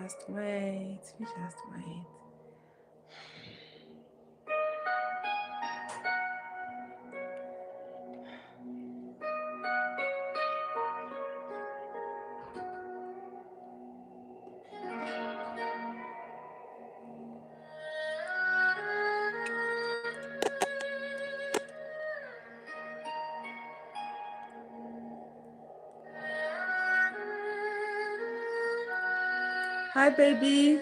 just wait. We just wait. Hi, baby.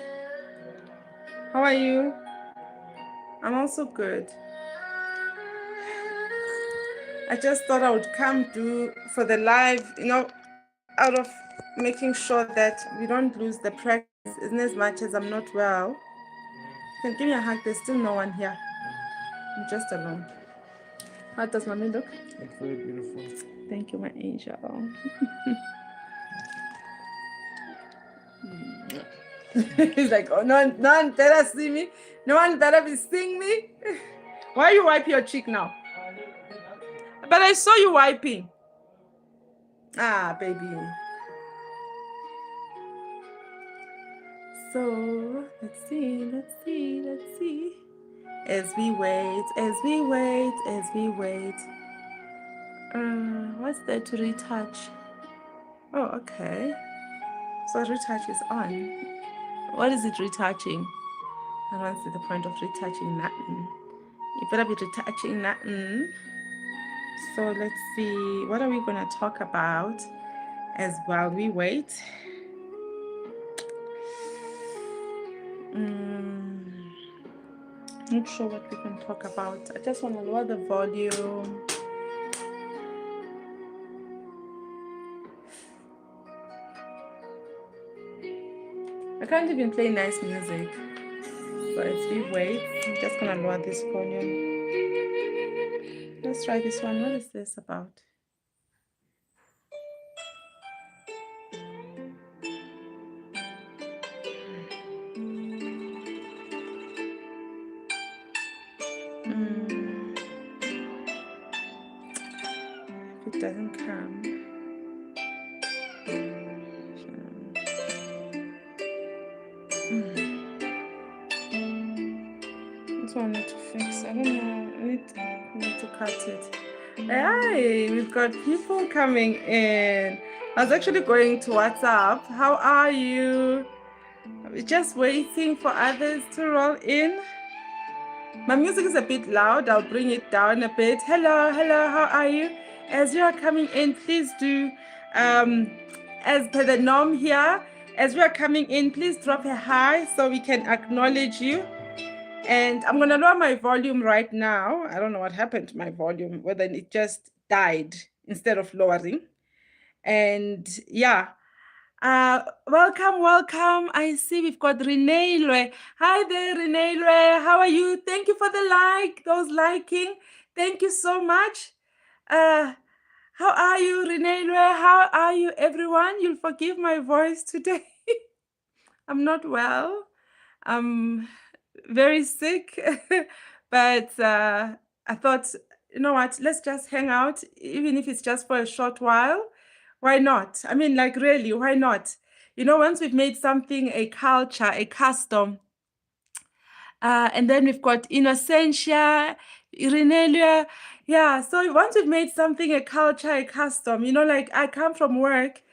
How are you? I'm also good. I just thought I would come for the live, out of making sure that we don't lose the practice, isn't as much as I'm not well. You can give me a hug. There's still no one here. I'm just alone. How does mommy look? Look very beautiful. Thank you, my angel. He's like, oh, no one better see me. No one better be seeing me. Why you wipe your cheek now? But I saw you wiping. Ah, baby. So let's see. As we wait. What's there to retouch? Oh, okay. So retouch is on. What is it retouching? I don't see the point of retouching nothing. You better be retouching nothing. So let's see. What are we gonna talk about as while we wait? Not sure what we can talk about. I just want to lower the volume. I can't even play nice music. So as we wait, I'm just gonna lower this volume. Let's try this one. What is this about? If it doesn't come. That's what I need to fix. I don't know. I need to cut it. Hey, we've got people coming in. I was actually going to WhatsApp. How are you? We're just waiting for others to roll in. My music is a bit loud. I'll bring it down a bit. Hello, how are you? As you are coming in, please do, as per the norm here, as we are coming in, please drop a hi so we can acknowledge you. And I'm going to lower my volume right now. I don't know what happened to my volume, whether it just died instead of lowering. And yeah. Welcome. I see we've got Renee. Hi there, Renee. How are you? Thank you for the like, those liking. Thank you so much. How are you, Renee? How are you, everyone? You'll forgive my voice today. I'm not well. I'm very sick, but I thought, you know what, let's just hang out, even if it's just for a short while. Why not? I mean, like, really, why not? Once we've made something a culture, a custom, and then we've got Innocentia, Irenelia. Yeah, so once we've made something a culture, a custom, like I come from work.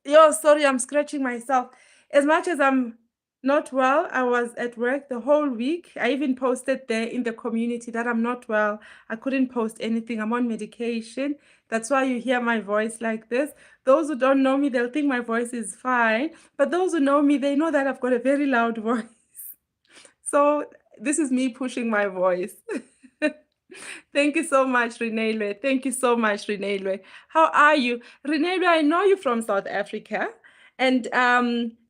Sorry, I'm scratching myself. As much as I'm not well, I was at work the whole week. I even posted there in the community that I'm not well. I couldn't post anything. I'm on medication. That's why you hear my voice like this. Those who don't know me, they'll think my voice is fine. But those who know me, they know that I've got a very loud voice. So this is me pushing my voice. Thank you so much, Renee. Thank you so much, Renee. How are you? Renee, I know you from South Africa. And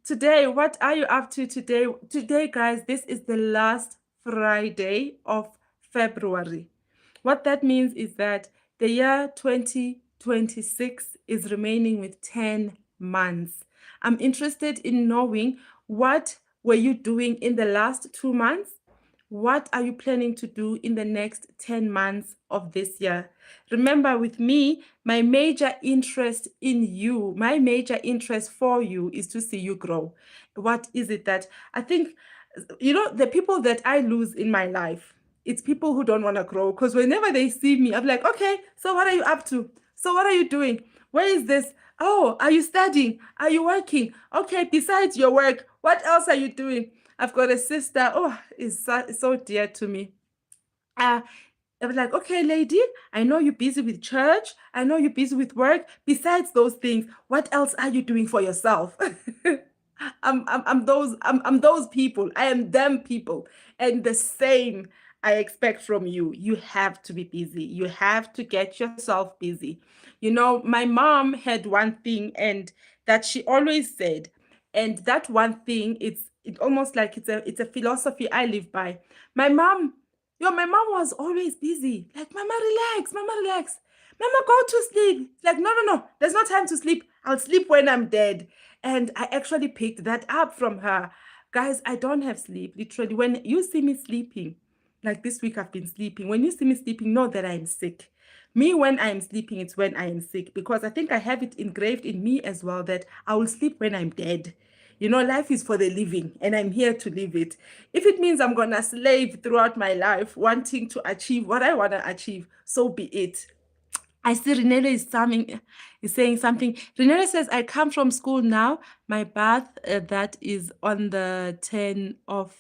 today, what are you up to today? Today, guys, this is the last Friday of February. What that means is that the year 2026 is remaining with 10 months. I'm interested in knowing, what were you doing in the last 2 months? What are you planning to do in the next 10 months of this year? Remember, with me, my major interest in you, my major interest for you is to see you grow. What is it that I think, the people that I lose in my life, it's people who don't want to grow. Because whenever they see me, I'm like, okay, so what are you up to? So what are you doing? Where is this? Oh, are you studying? Are you working? Okay, besides your work, what else are you doing? I've got a sister. Oh, it's so dear to me. Uh, I was like, okay, lady, I know you're busy with church. I know you're busy with work. Besides those things, what else are you doing for yourself? I'm those people. I am them people. And the same I expect from you. You have to be busy. You have to get yourself busy. My mom had one thing and that she always said, and that one thing, it's almost like it's a philosophy I live by. My mom, my mom was always busy. Like, mama, relax, mama, relax. Mama, go to sleep. Like, no, no, no. There's no time to sleep. I'll sleep when I'm dead. And I actually picked that up from her. Guys, I don't have sleep. Literally, when you see me sleeping, like this week I've been sleeping. When you see me sleeping, know that I'm sick. Me, when I'm sleeping, it's when I am sick, because I think I have it engraved in me as well that I will sleep when I'm dead. Life is for the living, and I'm here to live it. If it means I'm going to slave throughout my life, wanting to achieve what I want to achieve, so be it. I see Renele is saying something. Renele says, I come from school now. My bath, that is on the 10 of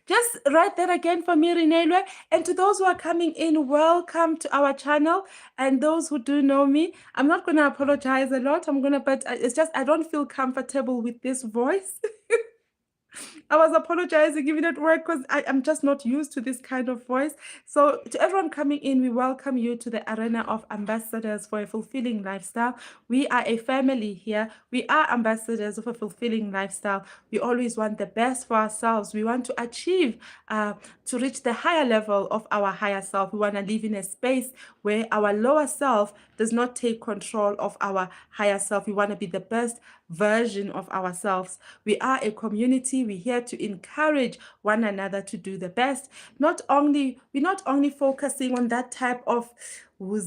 just write that again for me, Renelwe. And to those who are coming in, welcome to our channel. And those who do know me, I'm not going to apologize a lot. But it's just, I don't feel comfortable with this voice. I was apologizing even at work because I'm just not used to this kind of voice. So to everyone coming in, we welcome you to the arena of ambassadors for a fulfilling lifestyle. We are a family here. We are ambassadors of a fulfilling lifestyle. We always want the best for ourselves. We want to achieve, to reach the higher level of our higher self. We want to live in a space where our lower self does not take control of our higher self. We want to be the best version of ourselves. We are a community. We're here to encourage one another to do the best. We're not only focusing on that type of no,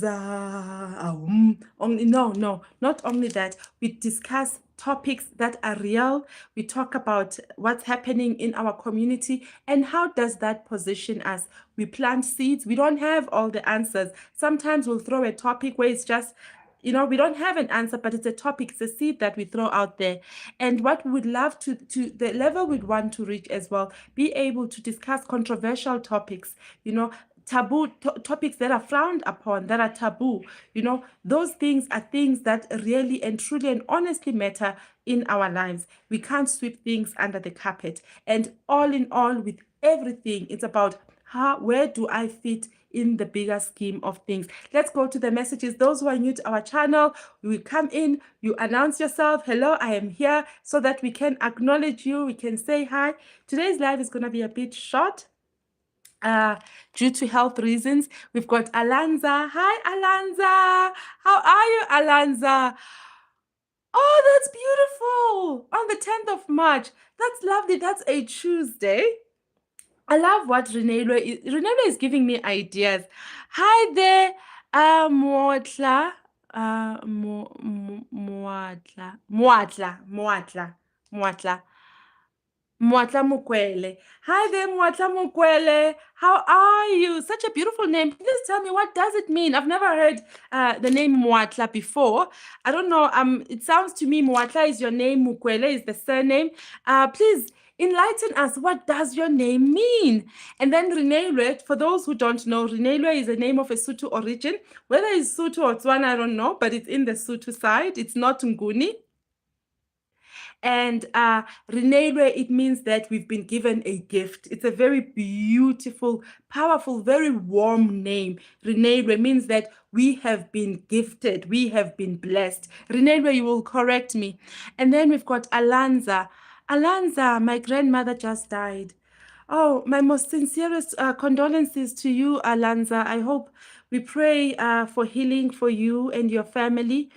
not only that. We discuss topics that are real. We talk about what's happening in our community and how does that position us. We plant seeds. We don't have all the answers. Sometimes we'll throw a topic where it's just, we don't have an answer, but it's a topic, it's a seed that we throw out there. And what we would love to the level we'd want to reach as well, be able to discuss controversial topics, taboo topics that are frowned upon, that are taboo. Those things are things that really and truly and honestly matter in our lives. We can't sweep things under the carpet. And all in all, with everything, it's about where do I fit in the bigger scheme of things. Let's go to the messages. Those who are new to our channel, you come in, you announce yourself. Hello, I am here, so that we can acknowledge you. We can say hi. Today's live is going to be a bit short due to health reasons. We've got Alanza. Hi, Alanza. How are you, Alanza? Oh, that's beautiful. On the 10th of March. That's lovely. That's a Tuesday. I love what Renelo is. Renelo is giving me ideas. Hi there, Moatla. Moatla. Moatla Mukwele. Hi there, Moatla Mukwele. How are you? Such a beautiful name. Please tell me, what does it mean? I've never heard the name Moatla before. I don't know. It sounds to me Moatla is your name, Mukwele is the surname. Please enlighten us. What does your name mean? And then Renelwe, for those who don't know, Renelwe is a name of a Sotho origin. Whether it's Sotho or Tswana, I don't know, but it's in the Sotho side. It's not Nguni. And Renelwe, it means that we've been given a gift. It's a very beautiful, powerful, very warm name. Renelwe means that we have been gifted. We have been blessed. Renelwe, you will correct me. And then we've got Alanza. Alanza, my grandmother just died. Oh, my most sincerest condolences to you, Alanza. I hope we pray for healing for you and your family.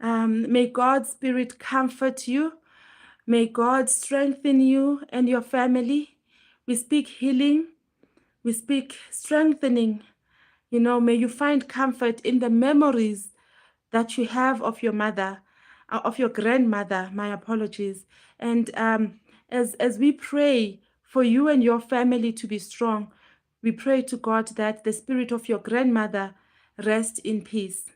May God's Spirit comfort you. May God strengthen you and your family. We speak healing. We speak strengthening. May you find comfort in the memories that you have of your mother, of your grandmother. My apologies. And as we pray for you and your family to be strong, we pray to God that the spirit of your grandmother rest in peace.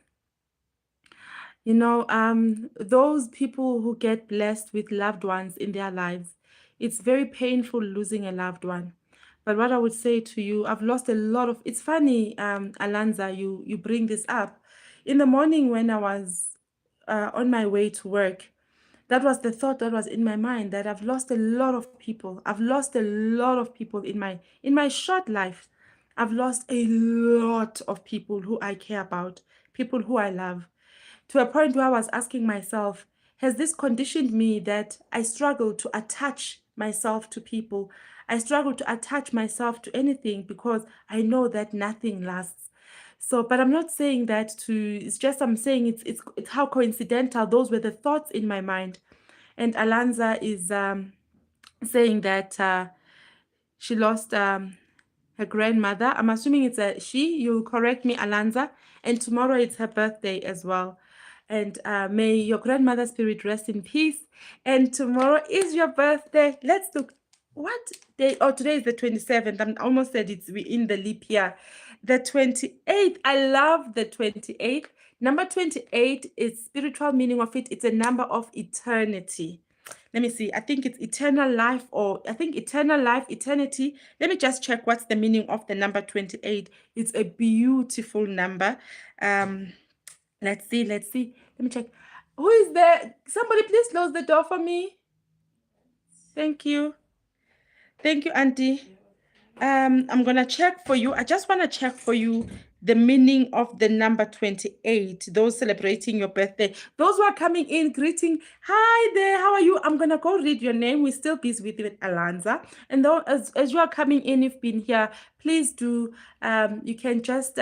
Those people who get blessed with loved ones in their lives, it's very painful losing a loved one. But what I would say to you, I've lost a lot of. It's funny, Alanza, you bring this up. In the morning when I was on my way to work, that was the thought that was in my mind, that I've lost a lot of people. I've lost a lot of people in my short life. I've lost a lot of people who I care about, people who I love, to a point where I was asking myself, has this conditioned me that I struggle to attach myself to people? I struggle to attach myself to anything because I know that nothing lasts. So, but I'm not saying that it's just, I'm saying it's how coincidental those were the thoughts in my mind. And Alanza is saying that she lost her grandmother. I'm assuming it's a she. You'll correct me, Alanza. And tomorrow it's her birthday as well. And may your grandmother's spirit rest in peace. And tomorrow is your birthday. Let's look. What day? Oh, today is the 27th. I'm almost said we in the leap year. The 28th. I love the 28th. Number 28 is spiritual meaning of it. It's a number of eternity. Let me see. I think it's eternal life, or I think eternal life, eternity. Let me just check what's the meaning of the number 28. It's a beautiful number. Let's see. Let me check. Who is there? Somebody please close the door for me. Thank you. Thank you, Auntie. I'm gonna check for you. I just want to check for you the meaning of the number 28. Those celebrating your birthday, those who are coming in, greeting. Hi there, how are you? I'm gonna go read your name. We're still busy with Alanza. And though as you are coming in, you've been here, please do. You can just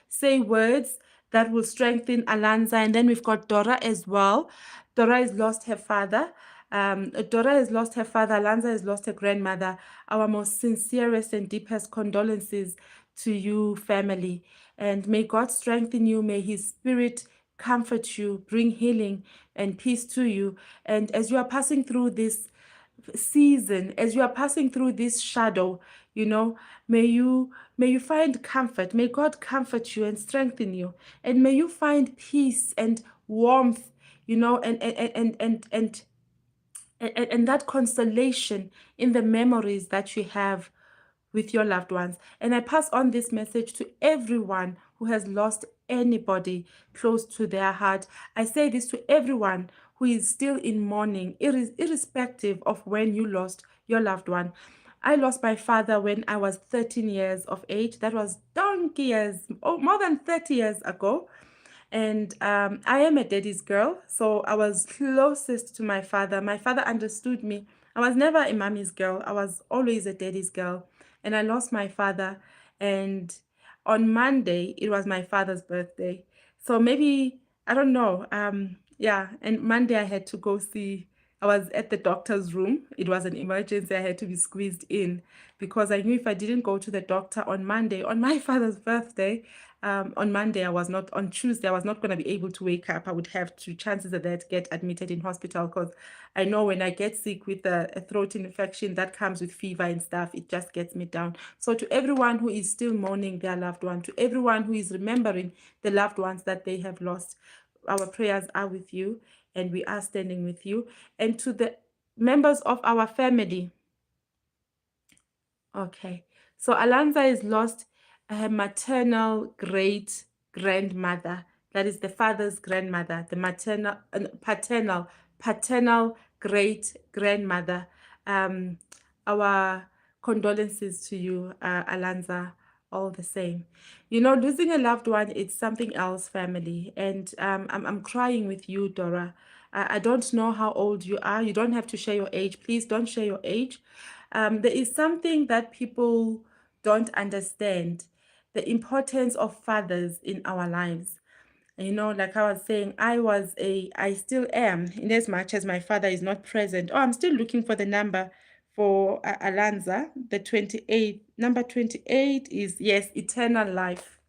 say words that will strengthen Alanza. And then we've got Dora as well. Dora has lost her father. Dora has lost her father. Alanza has lost her grandmother. Our most sincerest and deepest condolences to you, family. And may God strengthen you. May His Spirit comfort you, bring healing and peace to you. And as you are passing through this season, as you are passing through this shadow, may you find comfort. May God comfort you and strengthen you. And may you find peace and warmth, and that consolation in the memories that you have with your loved ones. And I pass on this message to everyone who has lost anybody close to their heart. I say this to everyone who is still in mourning, irrespective of when you lost your loved one. I lost my father when I was 13 years of age. That was donkey years, more than 30 years ago. And I am a daddy's girl, so I was closest to my father. My father understood me. I was never a mommy's girl. I was always a daddy's girl. And I lost my father. And on Monday, it was my father's birthday. So maybe, I don't know. Yeah, and Monday I had to go see. I was at the doctor's room. It was an emergency. I had to be squeezed in because I knew if I didn't go to the doctor on Monday, on my father's birthday, on Monday, on Tuesday, I was not going to be able to wake up. I would have to, chances of that, get admitted in hospital because I know when I get sick with a throat infection that comes with fever and stuff, it just gets me down. So to everyone who is still mourning their loved one, to everyone who is remembering the loved ones that they have lost, our prayers are with you and we are standing with you. And to the members of our family, okay. So Alanza has lost her maternal great grandmother. That is the father's grandmother, the paternal great grandmother. Our condolences to you, Alanza, all the same. Losing a loved one, it's something else, family. And I'm crying with you, Dora. I don't know how old you are. You don't have to share your age. Please don't share your age. There is something that people don't understand, the importance of fathers in our lives. Like I was saying, I still am, in as much as my father is not present. Oh, I'm still looking for the number for Alanza, the 28th. Number 28 is, yes, eternal life.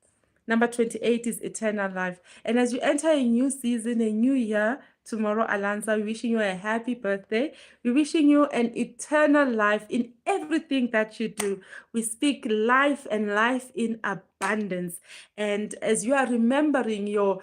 Number 28 is eternal life. And as you enter a new season, a new year, tomorrow, Alanza, we're wishing you a happy birthday. We're wishing you an eternal life in everything that you do. We speak life and life in abundance. And as you are remembering your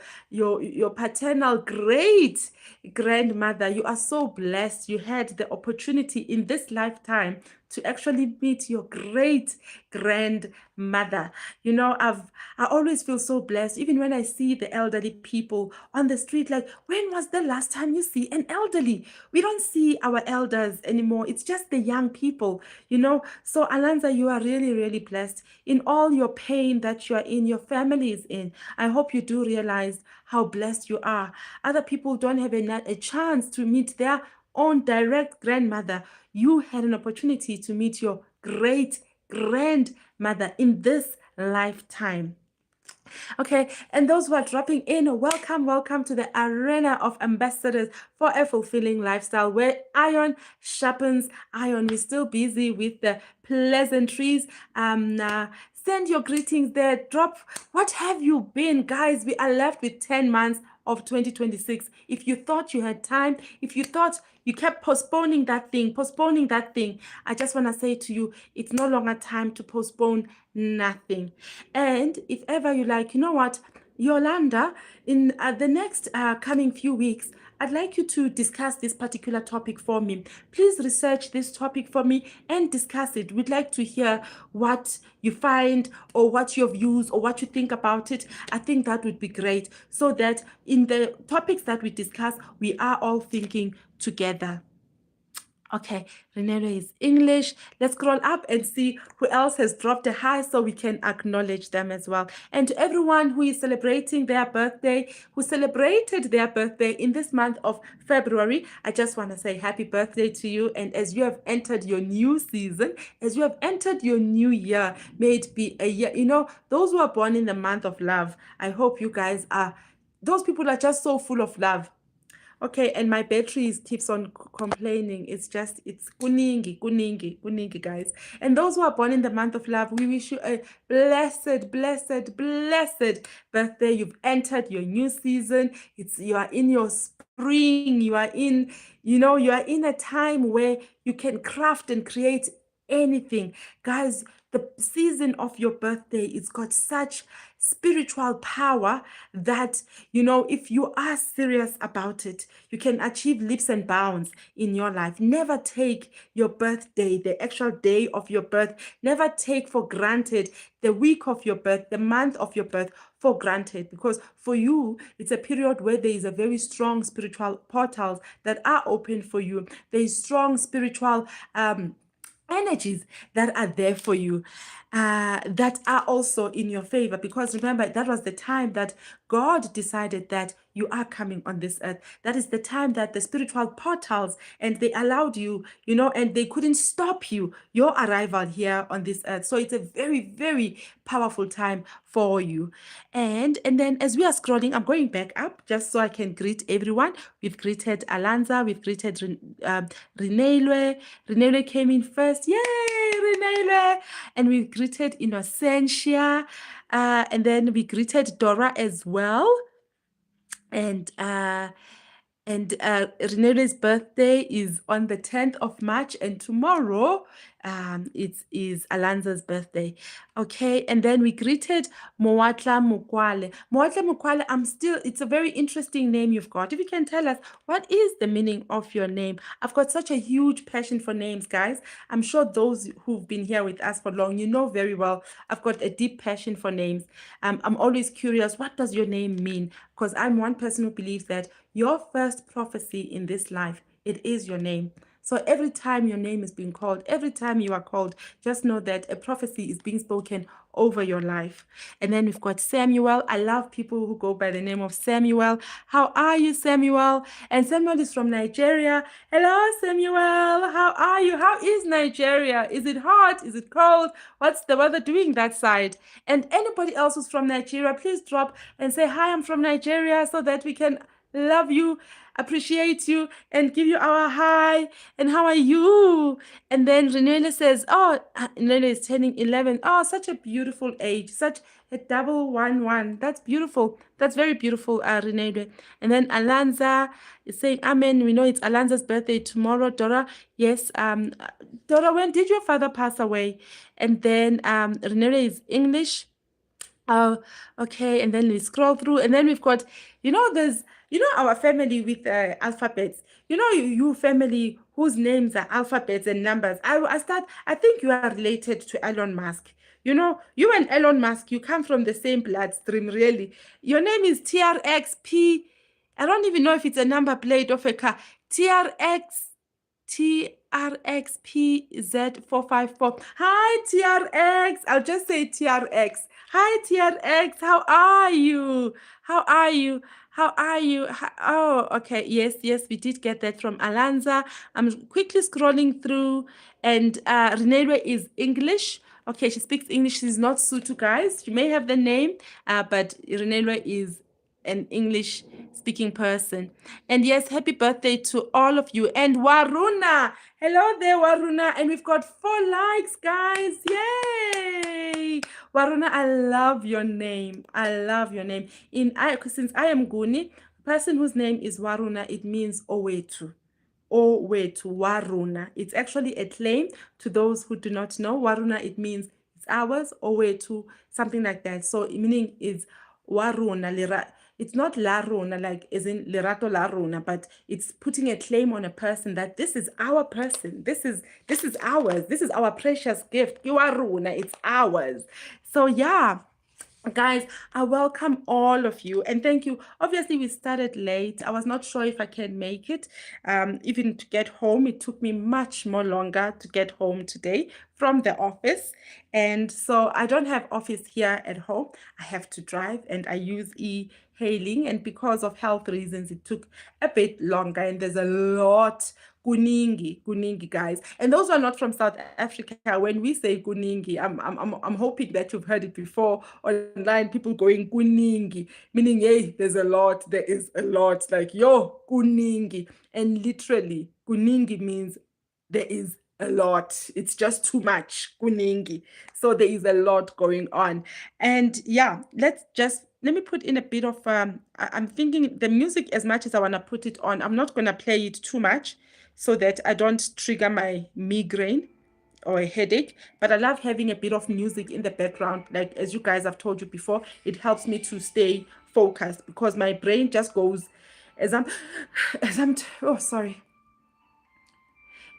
paternal great grandmother, you are so blessed. You had the opportunity in this lifetime to actually meet your great grandmother. You know, I always feel so blessed, even when I see the elderly people on the street. Like, when was the last time you see an elderly? We don't see our elders anymore. It's just the young people, you know. So Alanza, you are really, really blessed in all your pain that you are in, your family is in. I hope you do realize how blessed you are. Other people don't have a chance to meet their own direct grandmother. You had an opportunity to meet your great grandmother in this lifetime. Okay, and those who are dropping in, welcome to the arena of ambassadors for a fulfilling lifestyle, where iron sharpens iron. We're still busy with the pleasantries. Send your greetings there. Drop, what have you been, guys? We are left with 10 months of 2026. If you thought you had time, if you thought you kept postponing that thing, I just want to say to you, it's no longer time to postpone nothing. And if ever you like, you know what, Yolanda, in the next coming few weeks, I'd like you to discuss this particular topic for me. Please research this topic for me and discuss it. We'd like to hear what you find, or what your views, or what you think about it. I think that would be great, so that in the topics that we discuss, we are all thinking together. Okay, Renero is English. Let's scroll up and see who else has dropped a hi, so we can acknowledge them as well. And to everyone who is celebrating their birthday, who celebrated their birthday in this month of February, I just want to say happy birthday to you. And as you have entered your new season, as you have entered your new year, may it be a year, you know, those who are born in the month of love, I hope you guys are, those people are just so full of love. Okay, and my battery keeps on complaining. It's kuningi, guys. And those who are born in the month of love, we wish you a blessed birthday. You've entered your new season. You are in your spring. You are in, you are in a time where you can craft and create anything. Guys, the season of your birthday, it's got such spiritual power that, if you are serious about it, you can achieve leaps and bounds in your life. Never take your birthday, the actual day of your birth, never take for granted the week of your birth, the month of your birth for granted, because for you, it's a period where there is a very strong spiritual portals that are open for you. There is strong spiritual energies that are there for you, that are also in your favor, because remember, that was the time that God decided that you are coming on this earth. That is the time that the spiritual portals, and they allowed you, and they couldn't stop your arrival here on this earth. So it's a very, very powerful time for you. And then as we are scrolling, I'm going back up just so I can greet everyone. We've greeted Alanza, we've greeted Renelwe. Renelwe came in first. Yay, Renelwe! And we greeted Innocentia, and then we greeted Dora as well. And Renelwe's birthday is on the 10th of March, and tomorrow it is Alanza's birthday. Okay, and then we greeted Moatla Mukwale. Moatla Mukwale, it's a very interesting name you've got. If you can tell us, what is the meaning of your name? I've got such a huge passion for names, guys. I'm sure those who've been here with us for long, you know very well, I've got a deep passion for names. I'm always curious, what does your name mean? Because I'm one person who believes that your first prophecy in this life, it is your name. So every time your name is being called, every time you are called, just know that a prophecy is being spoken over your life. And then we've got Samuel. I love people who go by the name of Samuel. How are you, Samuel? And Samuel is from Nigeria. Hello, Samuel. How are you? How is Nigeria? Is it hot? Is it cold? What's the weather doing that side? And anybody else who's from Nigeria, please drop and say, hi, I'm from Nigeria, so that we can love you, appreciate you, and give you our hi. And how are you? And then Renele says, oh, Renele is turning 11. Oh, such a beautiful age, such a double 1-1. That's beautiful. That's very beautiful, Renele. And then Alanza is saying, Amen. We know it's Alanza's birthday tomorrow. Dora, yes. Dora, when did your father pass away? And then Renele is English. Oh, okay. And then we scroll through, and then we've got, there's, our family with alphabets. You family whose names are alphabets and numbers. I think you are related to Elon Musk. You and Elon Musk, you come from the same bloodstream, really. Your name is TRXP. I don't even know if it's a number plate of a car. TRXPZ454. Hi, TRX. I'll just say TRX. Hi, TRX. How are you? How are you? How are you? Oh, okay. Yes, we did get that from Alanza. I'm quickly scrolling through, and Renee is English. Okay, she speaks English. She's not Sutu, guys. She may have the name, but Renee is an English speaking person. And yes, happy birthday to all of you. And Waruna, hello there, Waruna. And we've got 4 likes, guys. Yay! Waruna, I love your name. I love your name. Since I am Guni, person whose name is Waruna, it means Owetu. Owetu, Waruna. It's actually a claim to those who do not know. Waruna, it means it's ours. Owetu, something like that. So meaning is Waruna. It's not La Runa, like as in Lerato La Runa, but it's putting a claim on a person that this is our person. This is ours. This is our precious gift. Waruna, it's ours. So yeah. Guys, I welcome all of you and thank you. Obviously, we started late. I was not sure if I can make it. Even to get home, it took me much more longer to get home today from the office. And so I don't have office here at home. I have to drive and I use e-hailing. And because of health reasons, it took a bit longer. And there's a lot Kuningi, guys. And those who are not from South Africa, when we say Kuningi, I'm hoping that you've heard it before online. People going Kuningi, meaning hey, there's a lot. There is a lot. Like yo, Kuningi, and literally Kuningi means there is a lot. It's just too much, Kuningi. So there is a lot going on, and yeah, let me put in a bit of I'm thinking the music, as much as I want to put it on, I'm not going to play it too much so that I don't trigger my migraine or a headache. But I love having a bit of music in the background. Like, as you guys have told you before, it helps me to stay focused because my brain just goes as I'm oh, sorry.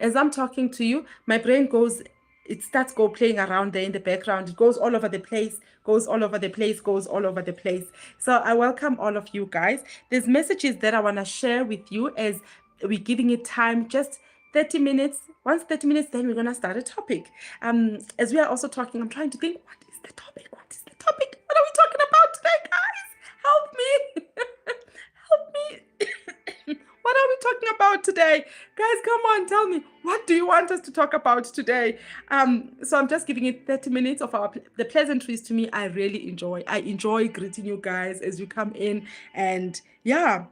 As I'm talking to you, my brain goes, it starts playing around there in the background. It goes all over the place, goes all over the place, goes all over the place. So I welcome all of you guys. There's messages that I want to share with you as we're giving it time, just 30 minutes. Once 30 minutes, then we're going to start a topic. As we are also talking, I'm trying to think, what is the topic? What is the topic? What are we talking about today, guys? Help me. Help me. What are we talking about today? Guys, come on, tell me. What do you want us to talk about today? So I'm just giving it 30 minutes of the pleasantries. To me, I really enjoy. I enjoy greeting you guys as you come in. And yeah,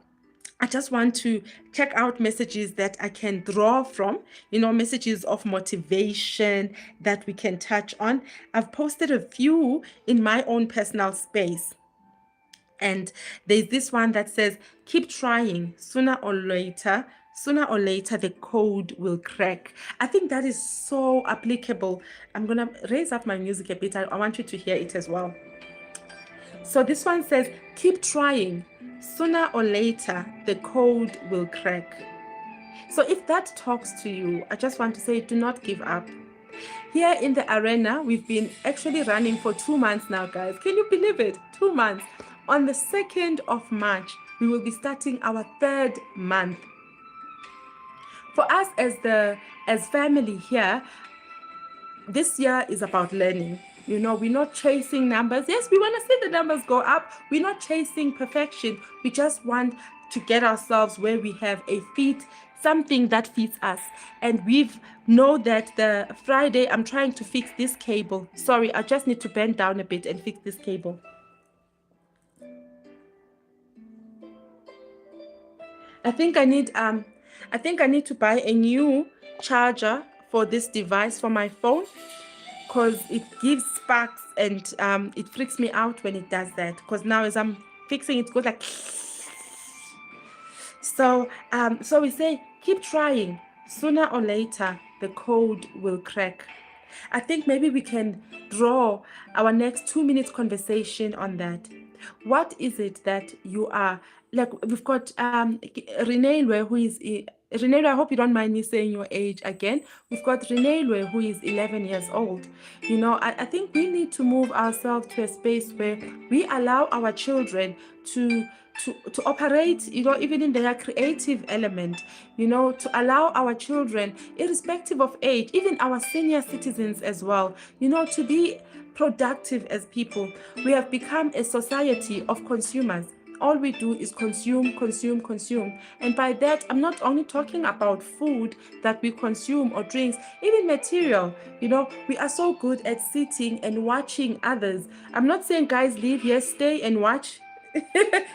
I just want to check out messages that I can draw from, messages of motivation that we can touch on. I've posted a few in my own personal space. And there's this one that says, keep trying. Sooner or later, the code will crack. I think that is so applicable. I'm going to raise up my music a bit. I want you to hear it as well. So this one says, keep trying. Sooner or later, the code will crack. So if that talks to you, I just want to say, do not give up. Here in the arena, we've been actually running for 2 months now, guys. Can you believe it? 2 months. On the 2nd of March, we will be starting our 3rd month. For us as family here, this year is about learning. We're not chasing numbers. Yes, we want to see the numbers go up. We're not chasing perfection. We just want to get ourselves where we have something that fits us. And know that the Friday, I'm trying to fix this cable. Sorry, I just need to bend down a bit and fix this cable. I think I need to buy a new charger for this device for my phone, because it gives sparks, and it freaks me out when it does that, because now as I'm fixing it, it goes like so we say keep trying. Sooner or later the code will crack. I think maybe we can draw our next 2 minutes conversation on that. What is it that you are like? We've got Renee, who is Renee. I hope you don't mind me saying your age again. We've got Renee, who is 11 years old. You know, I think we need to move ourselves to a space where we allow our children to operate, you know, even in their creative element, you know, to allow our children, irrespective of age, even our senior citizens as well, you know, to be productive as people. We have become a society of consumers. All we do is consume, consume, consume. And by that, I'm not only talking about food that we consume or drinks, even material. You know, we are so good at sitting and watching others. I'm not saying guys leave here, stay and watch.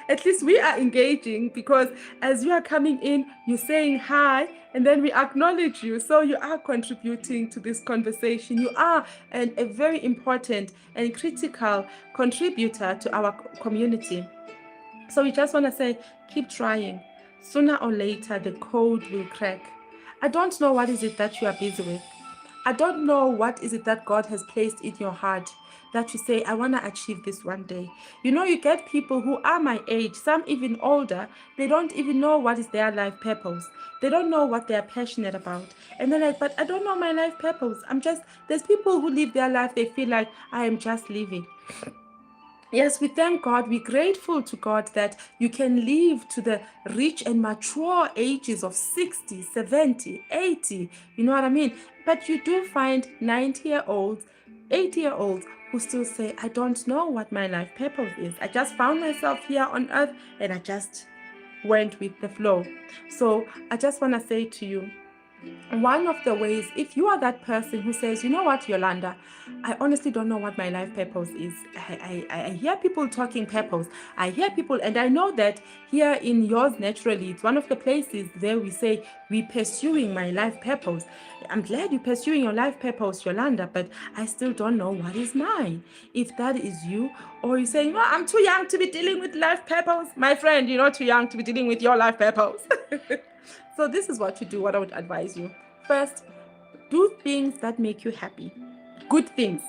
At least we are engaging, because as you are coming in, you're saying hi, and then we acknowledge you. So you are contributing to this conversation. You are a very important and critical contributor to our community. So we just want to say, keep trying. Sooner or later, the code will crack. I don't know what is it that you are busy with. I don't know what is it that God has placed in your heart that you say, I want to achieve this one day. You know, you get people who are my age, some even older, they don't even know what is their life purpose. They don't know what they're passionate about. And they're like, but I don't know my life purpose. There's people who live their life, they feel like I am just living. Yes, we thank God. We're grateful to God that you can live to the rich and mature ages of 60, 70, 80. You know what I mean? But you do find 90-year-olds, 80-year-olds who still say, I don't know what my life purpose is. I just found myself here on earth and I just went with the flow. So I just want to say to you, one of the ways, if you are that person who says, you know what, Yolanda, I honestly don't know what my life purpose is. I hear people talking purpose. I hear people, and I know that here in yours naturally, it's one of the places there we say, we pursuing my life purpose. I'm glad you're pursuing your life purpose, Yolanda, but I still don't know what is mine. If that is you, or you're saying, no, I'm too young to be dealing with life purpose. My friend, you're not too young to be dealing with your life purpose. So this is what you do, what I would advise you. First, do things that make you happy. Good things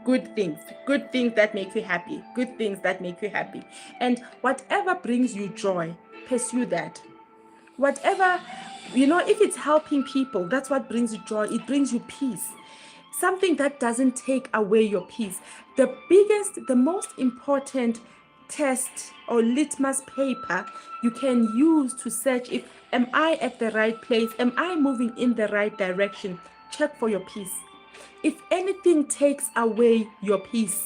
that make you happy. Good things that make you happy. And whatever brings you joy, pursue that. Whatever, you know, if it's helping people, that's what brings you joy. It brings you peace. Something that doesn't take away your peace. The most important test or litmus paper you can use to search if am I at the right place, am I moving in the right direction, check for your peace. If anything takes away your peace,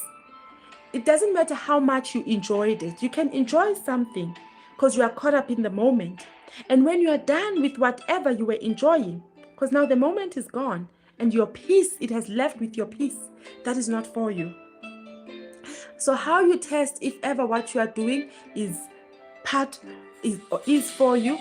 it doesn't matter how much you enjoyed it. You can enjoy something because you are caught up in the moment, and when you are done with whatever you were enjoying, because now the moment is gone and your peace, it has left with your peace, that is not for you. So how you test if ever what you are doing is for you,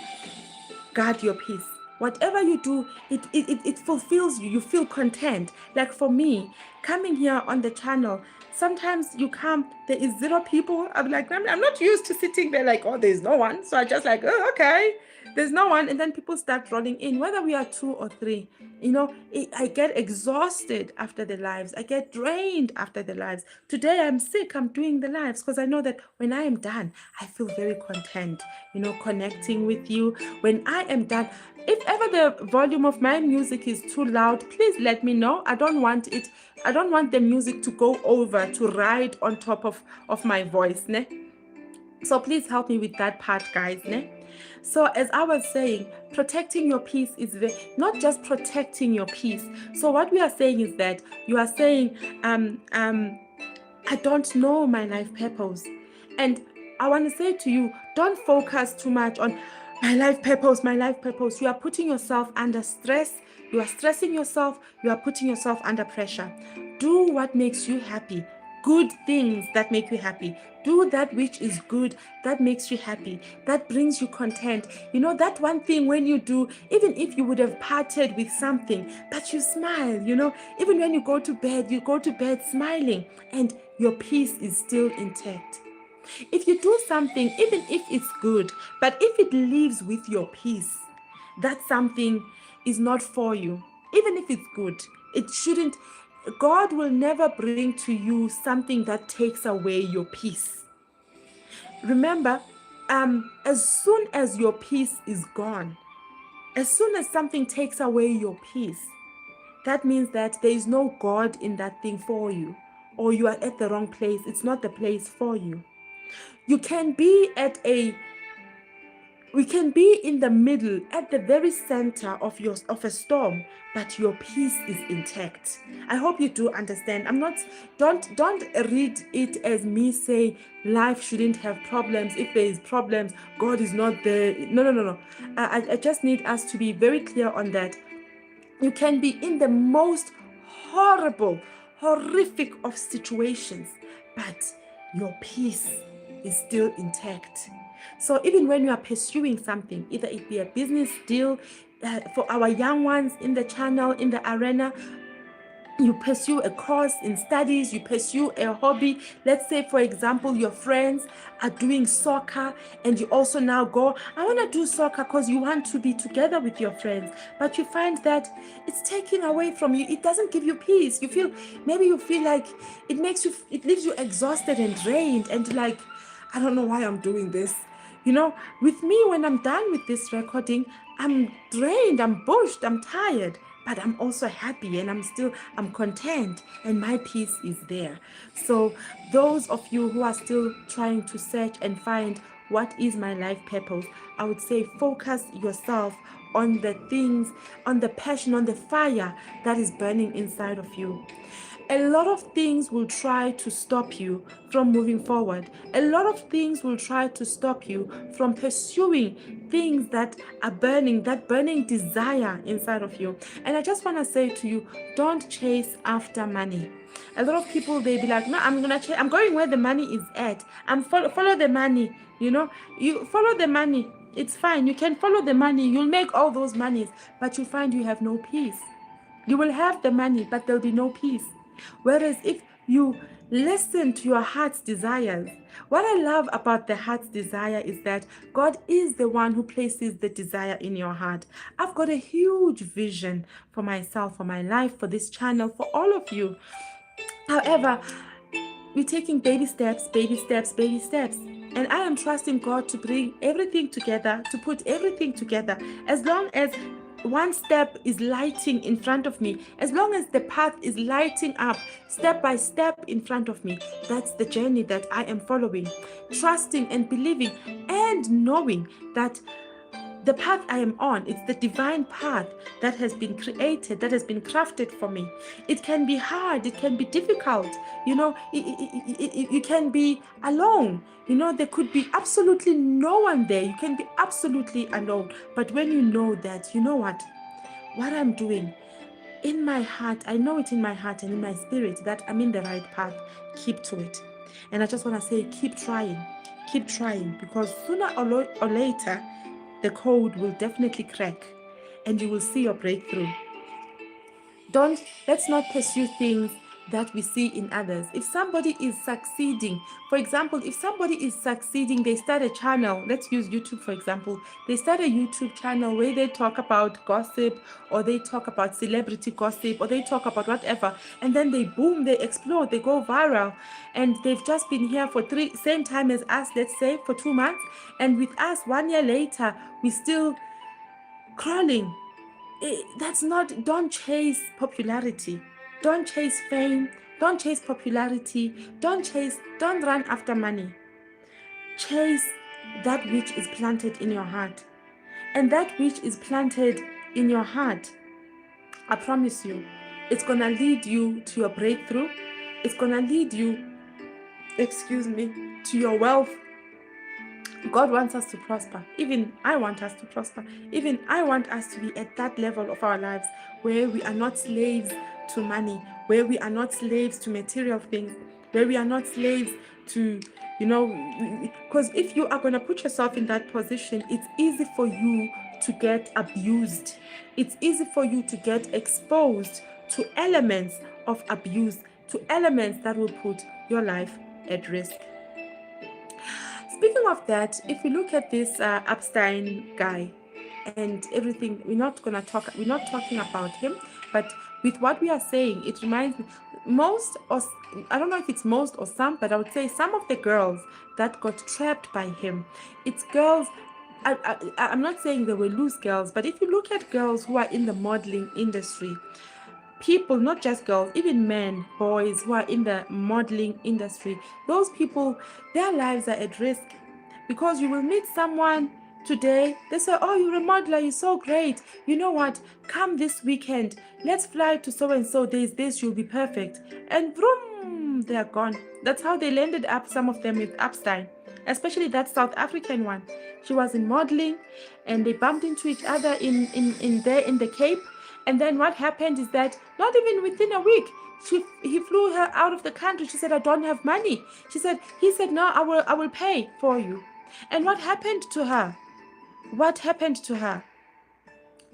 guard your peace. Whatever you do, it fulfills you. You feel content. Like for me, coming here on the channel, sometimes you come, there is 0 people. I'm like, I'm not used to sitting there like, oh, there's no one. So I just like, oh, okay, there's no one. And then people start rolling in, whether we are 2 or 3. You know, I get exhausted after the lives. I get drained after the lives. Today I'm sick. I'm doing the lives because I know that when I am done, I feel very content, you know, connecting with you. When I am done, if ever the volume of my music is too loud, please let me know. I don't want the music to go over, to ride on top of my voice, ne? So please help me with that part, guys, ne? So as I was saying, protecting your peace is not just protecting your peace. So what we are saying is that you are saying, I don't know my life purpose. And I want to say to you, don't focus too much on my life purpose, my life purpose. You are putting yourself under stress. You are stressing yourself. You are putting yourself under pressure. Do what makes you happy. good things that make you happy. Do that which is good, that makes you happy, that brings you content. That one thing when you do, even if you would have parted with something, but you smile, even when you go to bed smiling, and your peace is still intact. If you do something, even if it's good, but if it leaves with your peace, that something is not for you. Even if it's good, it shouldn't. God will never bring to you something that takes away your peace. Remember, as soon as your peace is gone, as soon as something takes away your peace, that means that there is no God in that thing for you, or you are at the wrong place. It's not the place for you. We can be in the middle, at the very center of a storm, but your peace is intact. I hope you do understand. Don't read it as me say life shouldn't have problems. If there is problems, God is not there. No. I just need us to be very clear on that. You can be in the most horrible, horrific of situations, but your peace is still intact. So even when you are pursuing something, either it be a business deal, for our young ones in the channel, in the arena, you pursue a course in studies, you pursue a hobby. Let's say, for example, your friends are doing soccer, and you also now go, I want to do soccer because you want to be together with your friends, but you find that it's taking away from you. It doesn't give you peace. You feel like it leaves you exhausted and drained, and like, I don't know why I'm doing this. With me, when I'm done with this recording, I'm drained, I'm bushed, I'm tired, but I'm also happy, and I'm content, and my peace is there. So those of you who are still trying to search and find what is my life purpose, I would say focus yourself on the things, on the passion, on the fire that is burning inside of you. A lot of things will try to stop you from moving forward. A lot of things will try to stop you from pursuing things that are burning, that burning desire inside of you. And I just want to say to you, don't chase after money. A lot of people, they be like, no, I'm going where the money is at. Follow the money. You follow the money. It's fine. You can follow the money. You'll make all those monies, but you'll find you have no peace. You will have the money, but there'll be no peace. Whereas if you listen to your heart's desires, what I love about the heart's desire is that God is the one who places the desire in your heart. I've got a huge vision for myself, for my life, for this channel, for all of you. However, we're taking baby steps, baby steps, baby steps. And I am trusting God to bring everything together, to put everything together. As long as one step is lighting in front of me, as long as the path is lighting up step by step in front of me, that's the journey that I am following, trusting and believing and knowing that the path I am on, it's the divine path that has been created, that has been crafted for me. It can be hard, it can be difficult, you can be alone, there could be absolutely no one there, you can be absolutely alone. But when you know that, what I'm doing, in my heart, I know it in my heart and in my spirit that I'm in the right path, keep to it. And I just want to say, keep trying, because sooner or later, the code will definitely crack and you will see your breakthrough. Let's not pursue things that we see in others. If somebody is succeeding, for example, if somebody is succeeding, they start a channel. Let's use YouTube, for example. They start a YouTube channel where they talk about gossip, or they talk about celebrity gossip, or they talk about whatever. And then they boom, they explode, they go viral. And they've just been here for same time as us, let's say, for 2 months. And with us, 1 year later, we still crawling. Don't chase popularity. Don't chase fame. Don't chase popularity. Don't run after money. Chase that which is planted in your heart. And that which is planted in your heart, I promise you, it's going to lead you to your breakthrough. It's going to lead you, to your wealth. God wants us to prosper. Even I want us to prosper. Even I want us to be at that level of our lives where we are not slaves to money, where we are not slaves to material things, where we are not slaves to, because if you are going to put yourself in that position, it's easy for you to get abused. It's easy for you to get exposed to elements of abuse, to elements that will put your life at risk. Speaking of that, if we look at this Epstein guy and everything, we're not talking about him, but with what we are saying, it reminds me I don't know if it's most or some, but I would say some of the girls that got trapped by him, it's girls. I'm not saying they were loose girls, but if you look at girls who are in the modeling industry, people, not just girls, even men, boys who are in the modeling industry, those people, their lives are at risk, because you will meet someone today, they say, oh, you're a modeler, you're so great, you know what, come this weekend, let's fly to so and so, there's this, you'll be perfect, and vroom, they are gone. That's how they landed up, some of them, with Epstein, especially that South African one. She was in modeling and they bumped into each other in the Cape. And then what happened is that not even within a week, he flew her out of the country. She said, I don't have money. He said, no, I will pay for you. And what happened to her? What happened to her?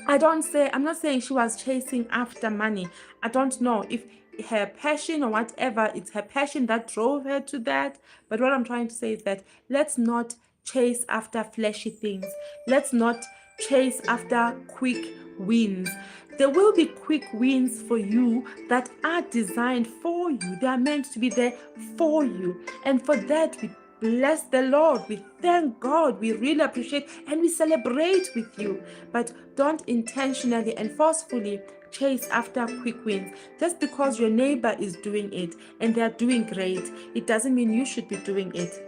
I'm not saying she was chasing after money. I don't know if her passion or whatever, it's her passion that drove her to that. But what I'm trying to say is that let's not chase after flashy things. Let's not chase after quick wins. There will be quick wins for you that are designed for you. They are meant to be there for you. And for that, we bless the Lord. We thank God. We really appreciate and we celebrate with you. But don't intentionally and forcefully chase after quick wins. Just because your neighbor is doing it and they're doing great, it doesn't mean you should be doing it.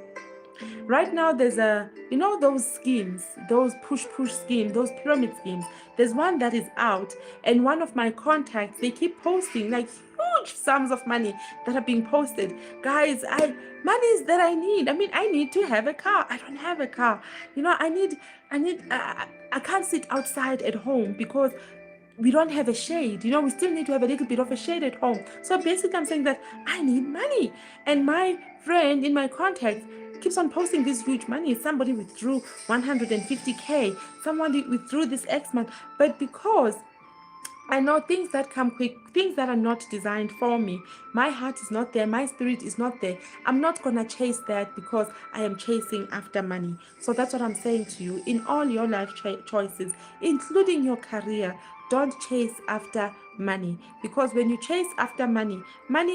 Right now, there's those schemes, those push schemes, those pyramid schemes. There's one that is out, and one of my contacts, they keep posting like huge sums of money that are being posted. Guys, monies that I need. I mean, I need to have a car. I don't have a car. I can't sit outside at home because we don't have a shade. We still need to have a little bit of a shade at home. So basically, I'm saying that I need money. And my friend in my contacts keeps on posting this huge money. Somebody withdrew 150K. Somebody withdrew this X month. But because I know things that come quick, things that are not designed for me, my heart is not there, my spirit is not there. I'm not going to chase that because I am chasing after money. So that's what I'm saying to you. In all your life choices, including your career, don't chase after money, because when you chase after money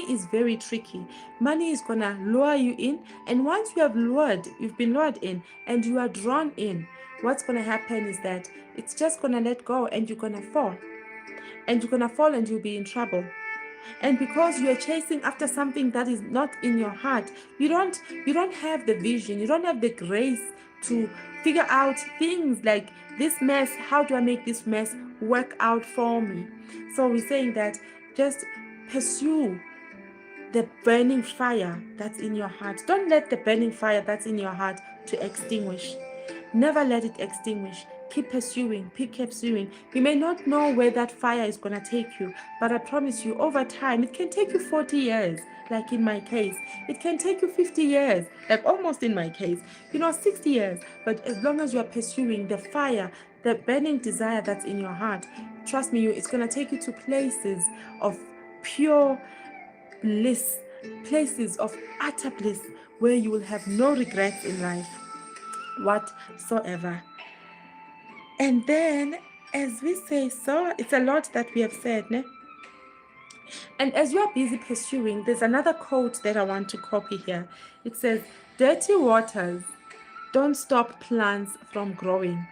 is very tricky. Money is gonna lure you in, and once you've been lured in and you are drawn in, what's gonna happen is that it's just gonna let go and you're gonna fall. And you're gonna fall and you'll be in trouble. And because you are chasing after something that is not in your heart, you don't have the vision, you don't have the grace to figure out things like this mess. How do I make this mess work out for me? So we're saying that just pursue the burning fire that's in your heart. Don't let the burning fire that's in your heart to extinguish. Never let it extinguish. Keep pursuing. You may not know where that fire is going to take you, but I promise you, over time, it can take you 40 years, like in my case. It can take you 50 years, like almost in my case, 60 years. But as long as you are pursuing the fire, the burning desire that's in your heart, trust me, it's going to take you to places of pure bliss, places of utter bliss, where you will have no regrets in life whatsoever. And then, as we say, so it's a lot that we have said, ne? And as you are busy pursuing, there's another quote that I want to copy here. It says, dirty waters don't stop plants from growing.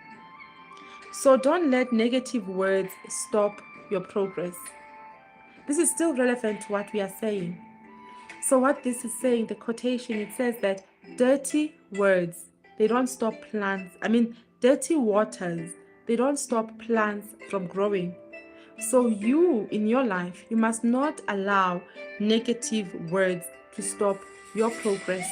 So don't let negative words stop your progress. This is still relevant to what we are saying. So what this is saying, the quotation, it says that dirty words, they don't stop plants. Dirty waters, they don't stop plants from growing. So you, in your life, you must not allow negative words to stop your progress.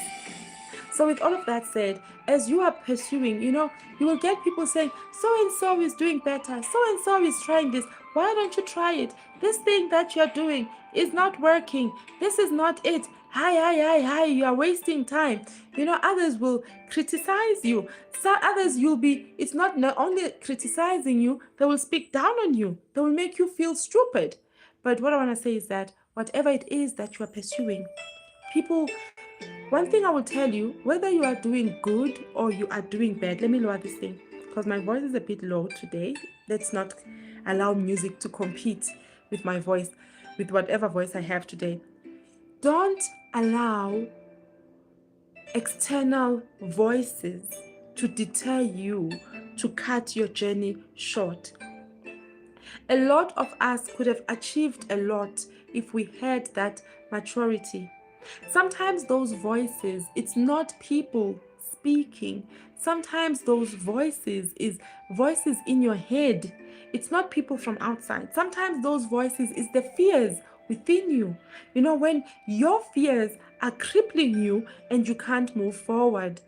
So with all of that said, as you are pursuing, you will get people saying, so-and-so is doing better, so-and-so is trying this, why don't you try it? This thing that you're doing is not working. This is not it. Hi, you are wasting time. Others will criticize you. Some others it's not only criticizing you, they will speak down on you. They will make you feel stupid. But what I want to say is that whatever it is that you are pursuing, one thing I will tell you, whether you are doing good or you are doing bad, let me lower this thing because my voice is a bit low today. Let's not allow music to compete with my voice, with whatever voice I have today. Don't allow external voices to deter you, to cut your journey short. A lot of us could have achieved a lot if we had that maturity. Sometimes those voices, it's not people speaking. Sometimes those voices is voices in your head. It's not people from outside. Sometimes those voices is the fears within you. When your fears are crippling you and you can't move forward.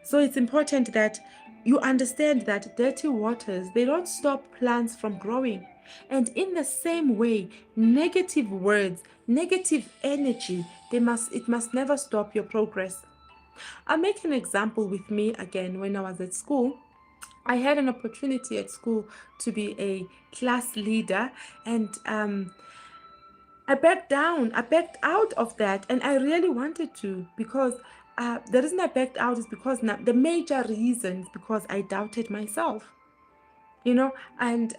So it's important that you understand that dirty waters, they don't stop plants from growing. And in the same way, negative words, negative energy, it must never stop your progress. I'll make an example with me again. When I was at school, I had an opportunity at school to be a class leader, and I backed out of that, and I really wanted to, because the reason I backed out is because the major reason is because I doubted myself. And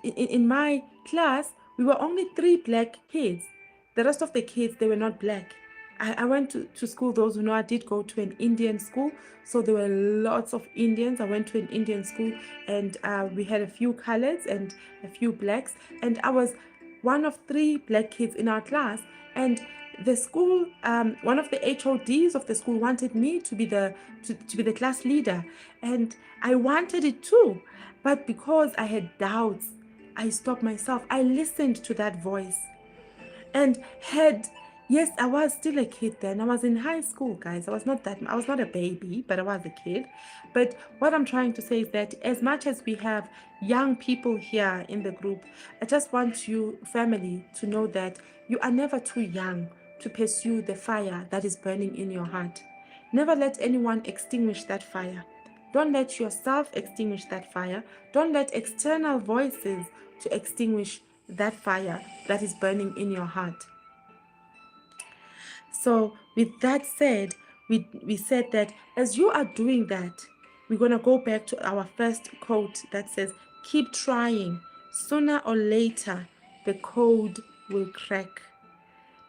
in my class, we were only 3 black kids. The rest of the kids, they were not black. I went to school. Those who know, I did go to an Indian school, so there were lots of Indians. I went to an Indian school, and we had a few colors and a few blacks, and I was one of 3 black kids in our class. And the school, one of the HODs of the school wanted me to be the class leader, and I wanted it too. But because I had doubts, I stopped myself. I listened to that voice and yes, I was still a kid then. I was in high school, guys. I was not a baby, but I was a kid. But what I'm trying to say is that as much as we have young people here in the group, I just want you, family, to know that you are never too young to pursue the fire that is burning in your heart. Never let anyone extinguish that fire. Don't let yourself extinguish that fire. Don't let external voices to extinguish that fire that is burning in your heart. So with that said, we said that as you are doing that, we're going to go back to our first quote that says, keep trying. Sooner or later, the code will crack.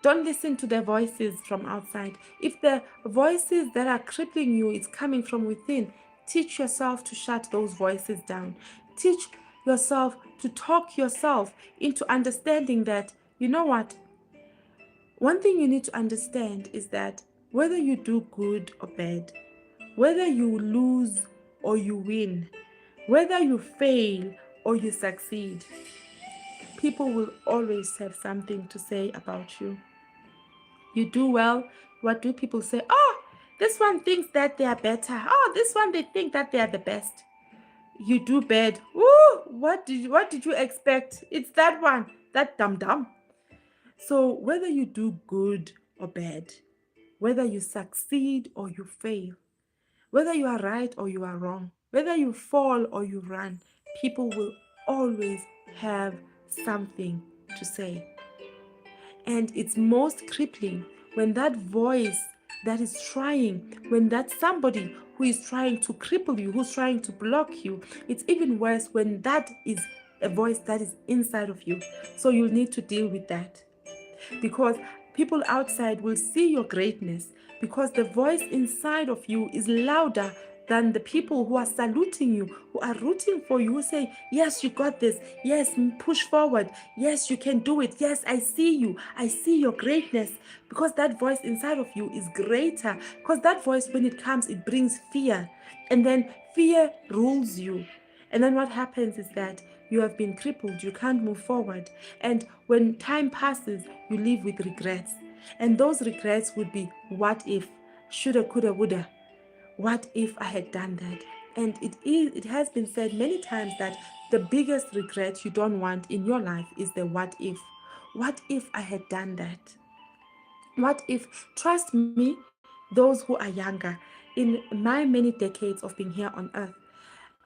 Don't listen to the voices from outside. If the voices that are crippling you is coming from within, teach yourself to shut those voices down. Teach yourself to talk yourself into understanding that, you know what? One thing you need to understand is that whether you do good or bad, whether you lose or you win, whether you fail or you succeed, people will always have something to say about you. You do well, what do people say? Oh, this one thinks that they are better. Oh, this one, they think that they are the best. You do bad. Ooh, what did you expect? It's that one, that dumb. So whether you do good or bad, whether you succeed or you fail, whether you are right or you are wrong, whether you fall or you run, people will always have something to say. And it's most crippling when that voice that is trying, when that's somebody who is trying to cripple you, who's trying to block you. It's even worse when that is a voice that is inside of you. So you'll need to deal with that, because people outside will see your greatness, because the voice inside of you is louder than the people who are saluting you, who are rooting for you, who say, yes, you got this. Yes, push forward. Yes, you can do it. Yes, I see you. I see your greatness. Because that voice inside of you is greater. Because that voice, when it comes, it brings fear. And then fear rules you. And then what happens is that you have been crippled. You can't move forward. And when time passes, you live with regrets. And those regrets would be, what if? Shoulda, coulda, woulda. What if I had done that? And it has been said many times that The biggest regret you don't want in your life is the what if. What if I had done that? What if, trust me, those who are younger, in my many decades of being here on earth,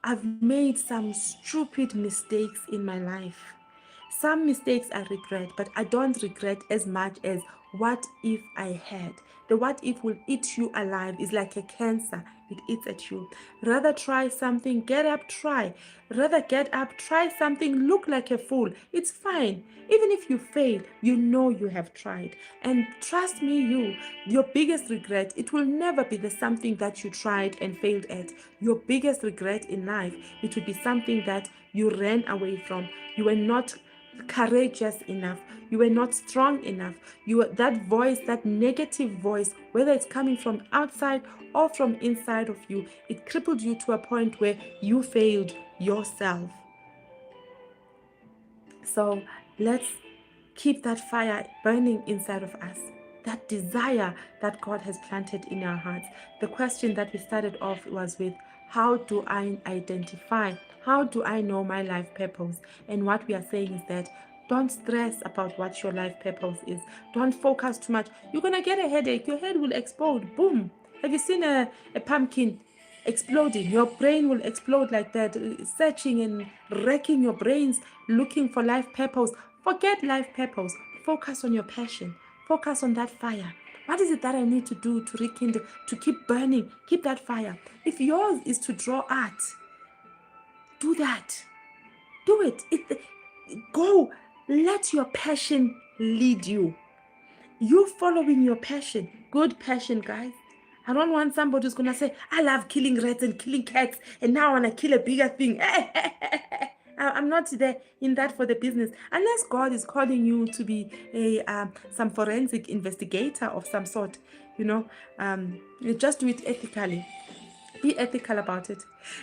I've made some stupid mistakes in my life. Some mistakes I regret, but I don't regret as much as what if I had. The what if will eat you alive. It's like a cancer, it eats at you. Rather try something, get up, try. Rather get up, try something, look like a fool. It's fine. Even if you fail, you know you have tried. And trust me, your biggest regret, it will never be the something that you tried and failed at. Your biggest regret in life, it will be something that you ran away from. You were not courageous enough, you were not strong enough, you were that voice, that negative voice, whether it's coming from outside or from inside of you, it crippled you to a point where you failed yourself. So let's keep that fire burning inside of us, that desire that God has planted in our hearts. The question that we started off was with, how do I identify? How do I know my life purpose? And what we are saying is that don't stress about what your life purpose is. Don't focus too much. You're going to get a headache. Your head will explode. Boom. Have you seen a pumpkin exploding? Your brain will explode like that, searching and wrecking your brains, looking for life purpose. Forget life purpose. Focus on your passion. Focus on that fire. What is it that I need to do to rekindle, to keep burning, keep that fire? If yours is to draw art, do that. Do it. Go. Let your passion lead you. You following your passion. Good passion, guys. I don't want somebody who's going to say, I love killing rats and killing cats, and now I want to kill a bigger thing. I'm not there in that for the business. Unless God is calling you to be some forensic investigator of some sort, you just do it ethically. Be ethical about it.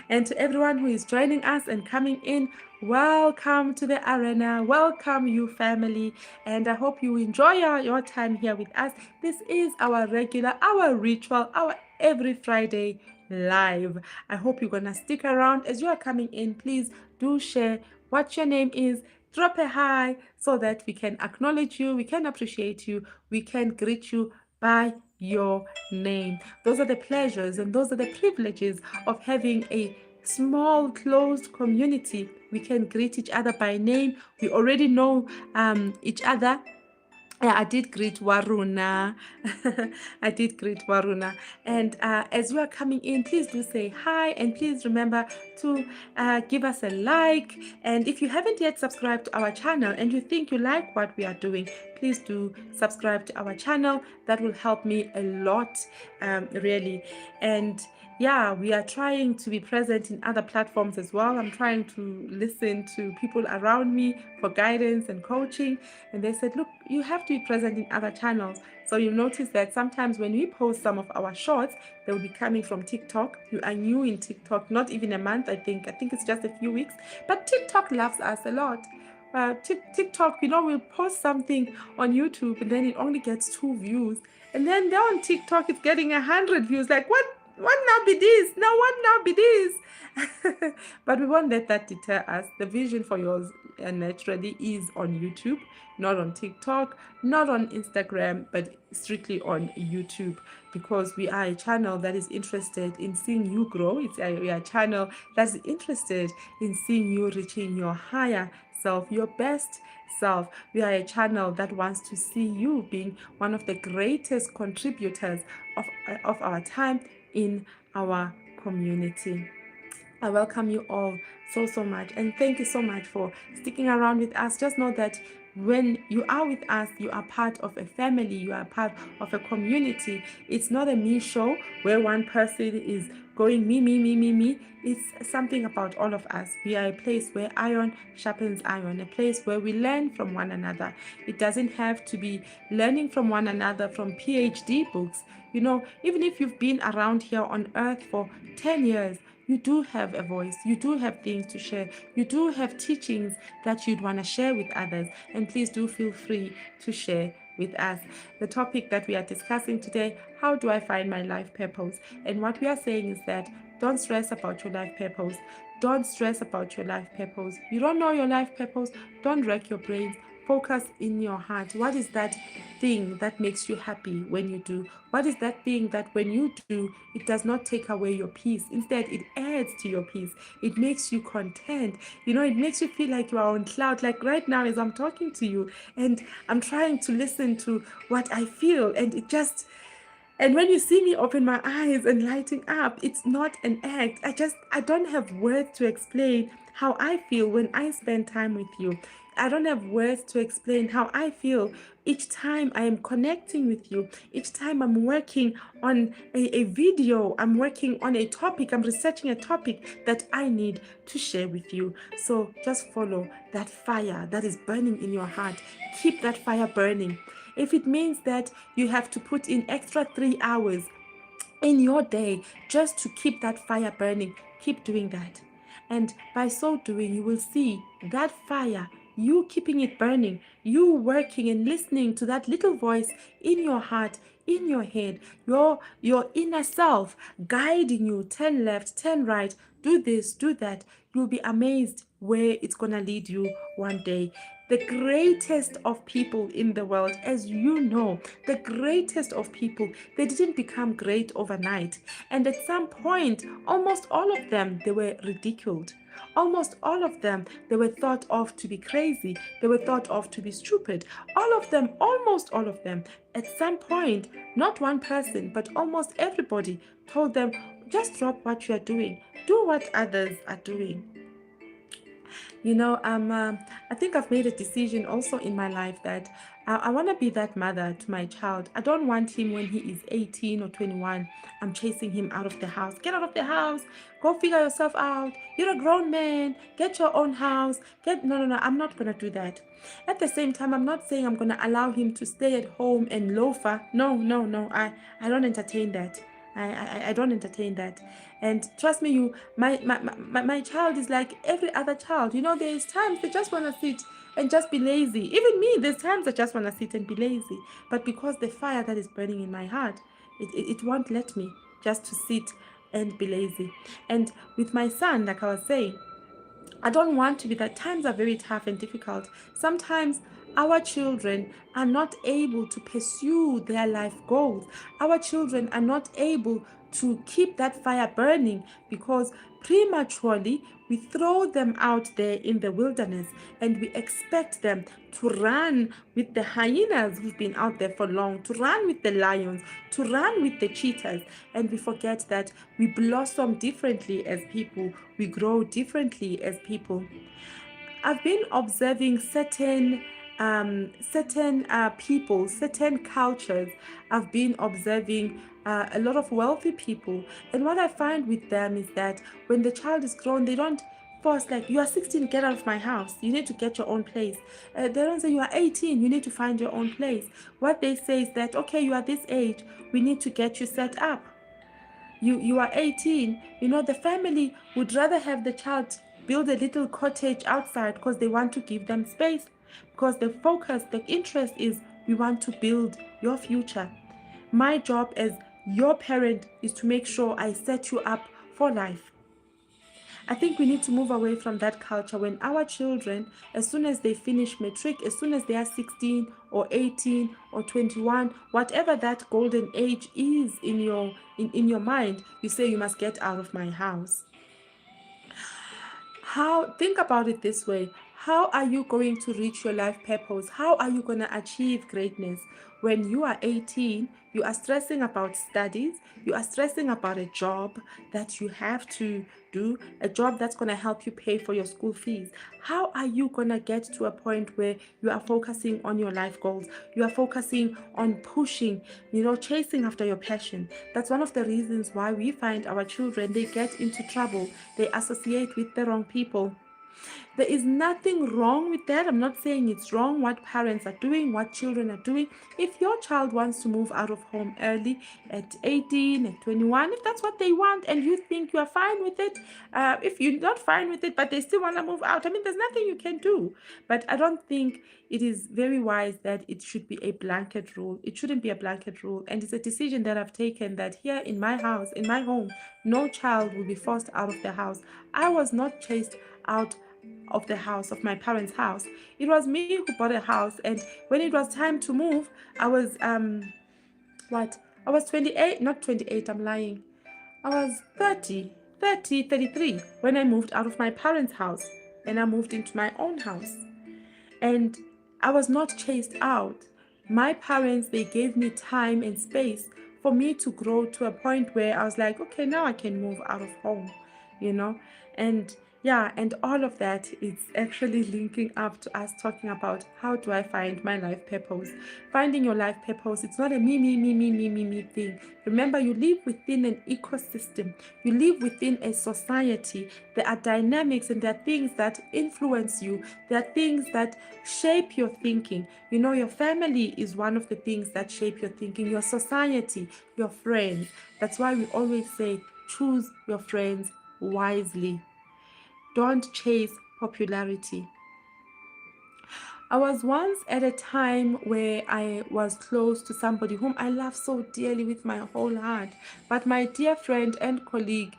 And to everyone who is joining us and coming in, welcome to the arena. Welcome, you family. And I hope you enjoy your time here with us. This is our ritual, our every Friday live. I hope you're going to stick around. As you are coming in, please do share what your name is. Drop a hi so that we can acknowledge you, we can appreciate you, we can greet you by your name. Those are the pleasures and those are the privileges of having a small closed community. We can greet each other by name. We already know each other. I did greet Waruna. I did greet Waruna. And as you are coming in, please do say hi. And please remember to give us a like. And if you haven't yet subscribed to our channel and you think you like what we are doing, please do subscribe to our channel. That will help me a lot, really. And yeah, we are trying to be present in other platforms as well. I'm trying to listen to people around me for guidance and coaching. And they said, look, you have to be present in other channels. So you'll notice that sometimes when we post some of our shorts, they will be coming from TikTok. You are new in TikTok, not even a month, I think. I think it's just a few weeks. But TikTok loves us a lot. TikTok, we'll post something on YouTube and then it only gets 2 views. And then there on TikTok, it's getting 100 views. Like, what now be this? Now what now be this? But we won't let that deter us. The vision for yours naturally is on YouTube, not on TikTok, not on Instagram, but strictly on YouTube, because we are a channel that is interested in seeing you grow. We are a channel that's interested in seeing you reaching your higher self, your best self. We are a channel that wants to see you being one of the greatest contributors of our time in our community. I welcome you all so much, and thank you so much for sticking around with us. Just know that when you are with us, you are part of a family, you are part of a community. It's not a me show where one person is going me. It's something about all of us. We are a place where iron sharpens iron, a place where we learn from one another. It doesn't have to be learning from one another from PhD books. Even if you've been around here on earth for 10 years, you do have a voice, you do have things to share, you do have teachings that you'd want to share with others, and please do feel free to share with us. The topic that we are discussing today, how do I find my life purpose? And what we are saying is that Don't stress about your life purpose. Don't stress about your life purpose. You don't know your life purpose? Don't wreck your brains. Focus in your heart. What is that thing that makes you happy when you do? What is that thing that when you do, it does not take away your peace? Instead, it adds to your peace. It makes you content. It makes you feel like you are on cloud. Like right now, as I'm talking to you, and I'm trying to listen to what I feel, and it just. And when you see me open my eyes and lighting up, it's not an act. I don't have words to explain how I feel when I spend time with you. I don't have words to explain how I feel each time I am connecting with you. Each time I'm working on a video, I'm working on a topic, I'm researching a topic that I need to share with you. So just follow that fire that is burning in your heart. Keep that fire burning. If it means that you have to put in extra 3 hours in your day just to keep that fire burning, keep doing that. And by so doing, you will see that fire, you keeping it burning, you working and listening to that little voice in your heart, in your head, your inner self guiding you, turn left, turn right, do this, do that. You'll be amazed where it's gonna lead you one day. The greatest of people in the world, as you know, the greatest of people, they didn't become great overnight. And at some point, almost all of them, they were ridiculed. Almost all of them, they were thought of to be crazy. They were thought of to be stupid. All of them, almost all of them, at some point, not one person, but almost everybody told them, just drop what you are doing. Do what others are doing. I think I've made a decision also in my life that I want to be that mother to my child. I don't want him when he is 18 or 21. I'm chasing him out of the house. Get out of the house. Go figure yourself out. You're a grown man. Get your own house. No. I'm not going to do that. At the same time, I'm not saying I'm going to allow him to stay at home and loafer. No. I don't entertain that. I don't entertain that. And trust me, my child is like every other child. There's times they just want to sit and just be lazy. Even me, there's times I just want to sit and be lazy. But because the fire that is burning in my heart, it won't let me just to sit and be lazy. And with my son, like I was saying, I don't want to be that. Times are very tough and difficult. Sometimes our children are not able to pursue their life goals. Our children are not able to keep that fire burning because prematurely we throw them out there in the wilderness and we expect them to run with the hyenas who've been out there for long, to run with the lions, to run with the cheetahs. And we forget that we blossom differently as people, we grow differently as people. I've been observing certain people, certain cultures. I've been observing a lot of wealthy people, and what I find with them is that when the child is grown, they don't force like, you are 16, get out of my house, you need to get your own place. They don't say you are 18, you need to find your own place. What they say is that, okay, you are this age, we need to get you set up. You are 18. The family would rather have the child build a little cottage outside because they want to give them space, because the focus, the interest is, we want to build your future. My job as your parent is to make sure I set you up for life. I think we need to move away from that culture when our children, as soon as they finish matric, as soon as they are 16 or 18 or 21, whatever that golden age is in your mind, you say, you must get out of my house. Think about it this way. How are you going to reach your life purpose? How are you going to achieve greatness? When you are 18, you are stressing about studies, you are stressing about a job that you have to do, a job that's going to help you pay for your school fees. How are you going to get to a point where you are focusing on your life goals? You are focusing on pushing, chasing after your passion. That's one of the reasons why we find our children, they get into trouble. They associate with the wrong people. There is nothing wrong with that. I'm not saying it's wrong what parents are doing, what children are doing. If your child wants to move out of home early at 18, at 21, if that's what they want and you think you are fine with it, if you're not fine with it, but they still want to move out, I mean, there's nothing you can do. But I don't think it is very wise that it should be a blanket rule. It shouldn't be a blanket rule. And it's a decision that I've taken that here in my house, in my home, no child will be forced out of the house. I was not chased out of the house, of my parents' house. It was me who bought a house, and when it was time to move, I was I was 28, not 28, I'm lying. I was 33 when I moved out of my parents' house and I moved into my own house. And I was not chased out. My parents, they gave me time and space for me to grow to a point where I was like, okay, now I can move out of home, you know? And yeah, and all of that is actually linking up to us talking about how do I find my life purpose. Finding your life purpose, it's not a me thing. Remember, you live within an ecosystem. You live within a society. There are dynamics and there are things that influence you. There are things that shape your thinking. You know, your family is one of the things that shape your thinking. Your society, your friends. That's why we always say, choose your friends wisely. Don't chase popularity. I was once at a time where I was close to somebody whom I love so dearly with my whole heart. But my dear friend and colleague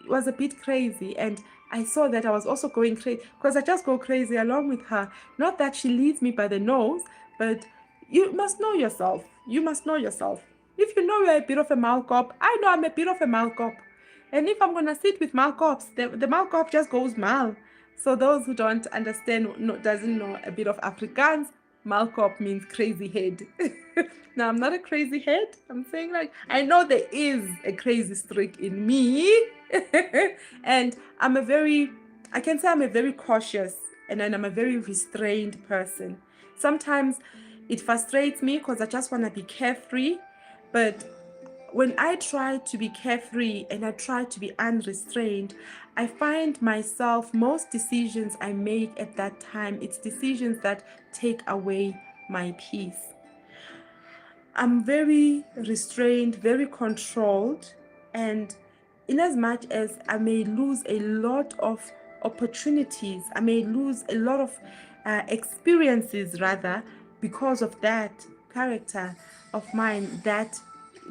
was a bit crazy, and I saw that I was also going crazy because I just go crazy along with her. Not that she leads me by the nose, but you must know yourself. You must know yourself. If you know you're a bit of a malcop, I know I'm a bit of a malcop. And if I'm going to sit with malcops, the malcop just goes mal. So those who don't understand, doesn't know a bit of Afrikaans, malcop means crazy head. Now, I'm not a crazy head. I'm saying like, I know there is a crazy streak in me. And I'm a very cautious and then I'm a very restrained person. Sometimes it frustrates me because I just want to be carefree. But when I try to be carefree and I try to be unrestrained, I find myself, most decisions I make at that time, it's decisions that take away my peace. I'm very restrained, very controlled, and in as much as I may lose a lot of opportunities, I may lose a lot of experiences rather because of that character of mine that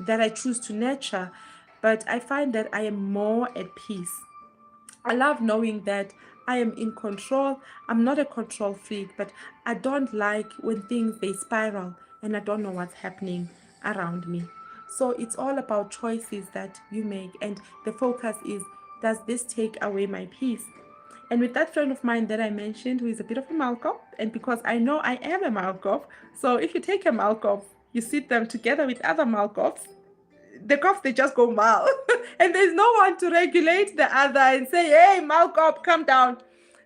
I choose to nurture, but I find that I am more at peace. I love knowing that I am in control. I'm not a control freak, but I don't like when things they spiral and I don't know what's happening around me. So it's all about choices that you make, and the focus is, does this take away my peace? And with that friend of mine that I mentioned, who is a bit of a malcop, and because I know I am a malcop, so if you take a malcop, you sit them together with other malcops, the cops, they just go mal. And there's no one to regulate the other and say, hey, malcop, come down.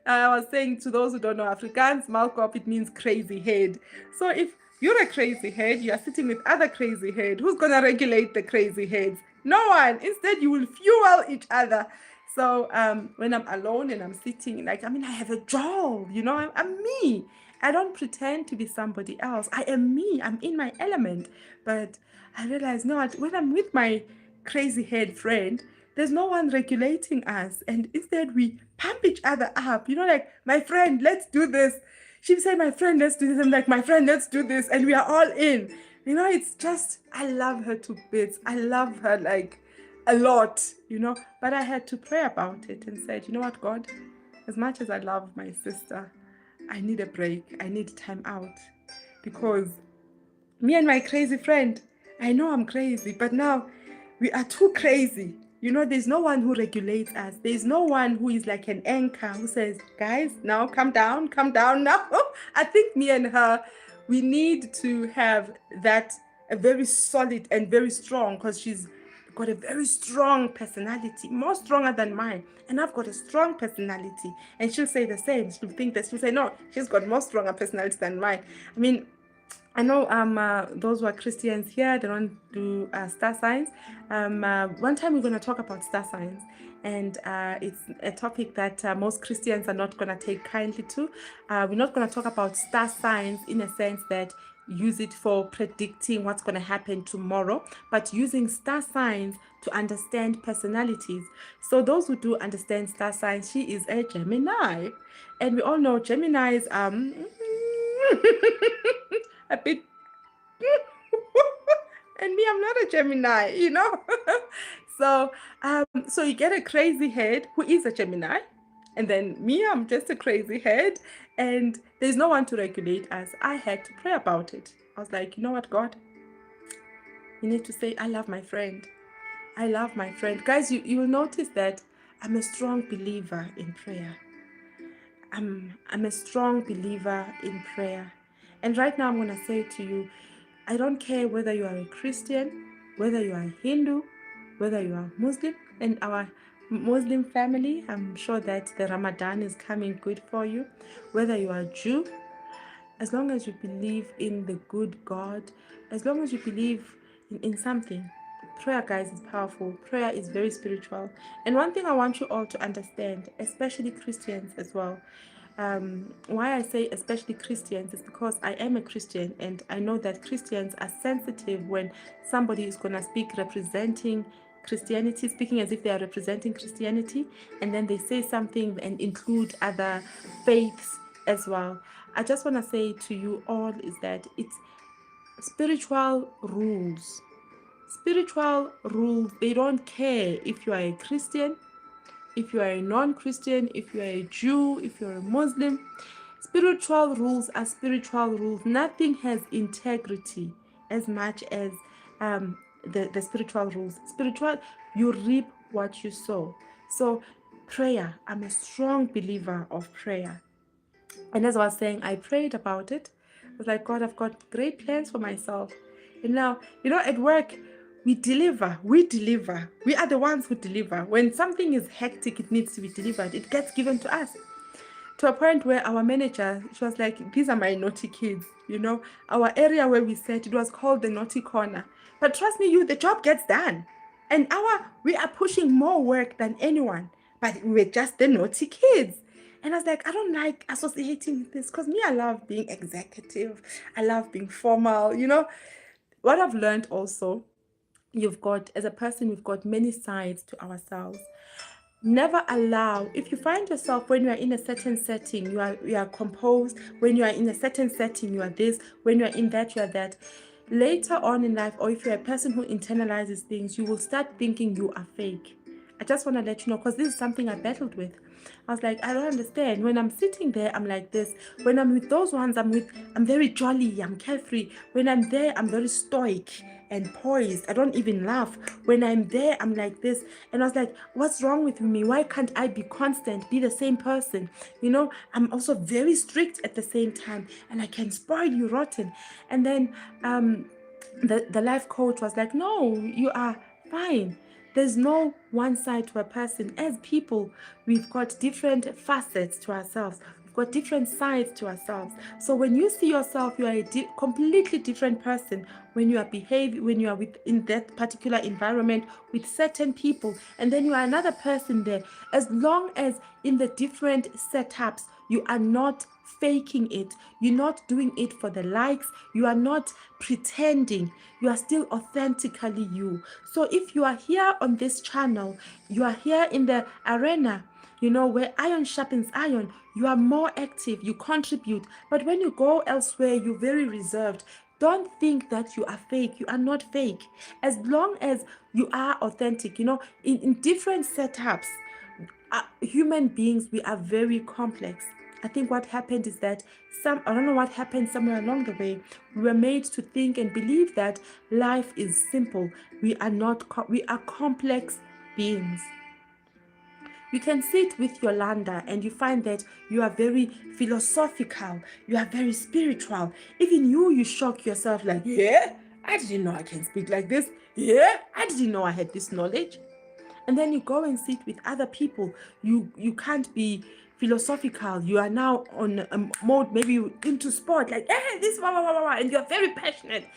I was saying to those who don't know Afrikaans, malcop, it means crazy head. So if you're a crazy head, you are sitting with other crazy head, who's going to regulate the crazy heads? No one. Instead, you will fuel each other. So when I'm alone and I'm sitting, like, I mean, I have a job, you know, I'm me. I don't pretend to be somebody else. I am me. I'm in my element. But I realize, no, when I'm with my crazy head friend, there's no one regulating us. And instead, we pump each other up. You know, like, my friend, let's do this. She would say, my friend, let's do this. I'm like, my friend, let's do this. And we are all in. You know, it's just, I love her to bits. I love her, like, a lot, you know. But I had to pray about it and said, you know what, God, as much as I love my sister, I need a break. I need time out. Because me and my crazy friend, I know I'm crazy, but now we are too crazy. You know, there's no one who regulates us. There's no one who is like an anchor who says, guys, now come down now. I think me and her, we need to have that, a very solid and very strong, because she's got a very strong personality, more stronger than mine. And I've got a strong personality. And she'll say the same. She'll think that, she'll say, no, she's got more stronger personality than mine. I mean, I know those who are Christians here, they don't do star signs. One time we're going to talk about star signs, and it's a topic that most Christians are not going to take kindly to. We're not going to talk about star signs in a sense that use it for predicting what's going to happen tomorrow, but using star signs to understand personalities. So those who do understand star signs, she is a Gemini, and we all know Geminis a bit and me, I'm not a Gemini, you know. So you get a crazy head who is a Gemini, and then me, I'm just a crazy head, and there's no one to regulate us. I had to pray about it. I was like, you know what, God, you need to say, I love my friend. I love my friend. Guys, you will notice that I'm a strong believer in prayer. I'm a strong believer in prayer. And right now I'm going to say to you, I don't care whether you are a Christian, whether you are a Hindu, whether you are Muslim. And our Muslim family, I'm sure that the Ramadan is coming good for you. Whether you are Jew, as long as you believe in the good God, as long as you believe in something, prayer, guys, is powerful. Prayer is very spiritual. And one thing I want you all to understand, especially Christians as well, why I say especially Christians is because I am a Christian, and I know that Christians are sensitive when somebody is going to speak representing Christianity, speaking as if they are representing Christianity, and then they say something and include other faiths as well. I just want to say to you all is that it's spiritual rules. Spiritual rules, they don't care if you are a Christian, if you are a non-Christian, if you are a Jew, if you're a Muslim. Spiritual rules are spiritual rules. Nothing has integrity as much as the spiritual rules. Spiritual, you reap what you sow. So prayer, I'm a strong believer of prayer. And as I was saying, I prayed about it. I was like, God, I've got great plans for myself. And now, at work, we deliver. We deliver. We are the ones who deliver. When something is hectic, it needs to be delivered. It gets given to us. To a point where our manager, she was like, these are my naughty kids. Our area where we sat, it was called the naughty corner. But trust me, the job gets done. And we are pushing more work than anyone. But we're just the naughty kids. And I was like, I don't like associating with this, because me, I love being executive. I love being formal. What I've learned also, as a person, we've got many sides to ourselves. Never allow, if you find yourself when you are in a certain setting, you are composed. When you are in a certain setting, you are this. When you are in that, you are that. Later on in life, or if you're a person who internalizes things, you will start thinking you are fake. I just want to let you know, because this is something I battled with. I was like, I don't understand. When I'm sitting there, I'm like this. When I'm with those ones, I'm very jolly, I'm carefree. When I'm there, I'm very stoic and poised. I don't even laugh. When I'm there, I'm like this. And I was like, what's wrong with me? Why can't I be constant, be the same person? I'm also very strict at the same time, and I can spoil you rotten. And then the life coach was like, no, you are fine. There's no one side to a person. As people, we've got different facets to ourselves. We've got different sides to ourselves. So when you see yourself, you are a completely different person when you are when you are in that particular environment with certain people, and then you are another person there. As long as in the different setups, you are not faking it, you're not doing it for the likes, you are not pretending, you are still authentically you. So if you are here on this channel, you are here in the arena, where iron sharpens iron, you are more active, you contribute. But when you go elsewhere, you're very reserved. Don't think that you are fake. You are not fake. As long as you are authentic, in different setups, human beings, we are very complex. I think what happened is that I don't know what happened somewhere along the way. We were made to think and believe that life is simple. We are not, we are complex beings. You can sit with Yolanda and you find that you are very philosophical, you are very spiritual. Even you shock yourself like, yeah, I didn't know I can speak like this. Yeah, I didn't know I had this knowledge. And then you go and sit with other people. You can't be philosophical, you are now on a mode, maybe you into sport, like, hey, this, blah, blah, blah, blah, and you're very passionate.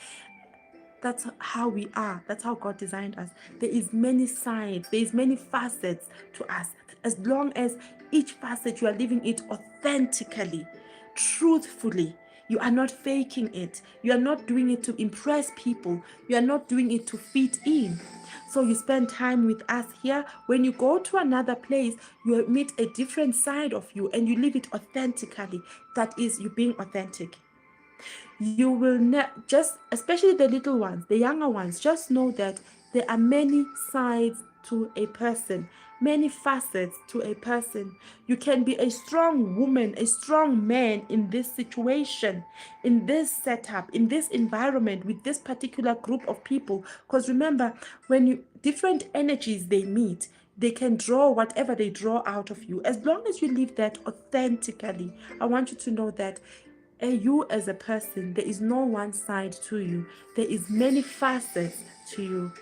That's how we are. That's how God designed us. There is many sides, there is many facets to us. As long as each facet you are living it authentically, truthfully, you are not faking it. You are not doing it to impress people. You are not doing it to fit in. So you spend time with us here. When you go to another place, you meet a different side of you and you live it authentically. That is you being authentic. You will just, especially the little ones, the younger ones, just know that there are many sides to a person, many facets to a person. You can be a strong woman, a strong man in this situation, in this setup, in this environment, with this particular group of people. Because remember, when you different energies they meet, they can draw whatever they draw out of you. As long as you live that authentically, I want you to know that you as a person, there is no one side to you. There is many facets to you.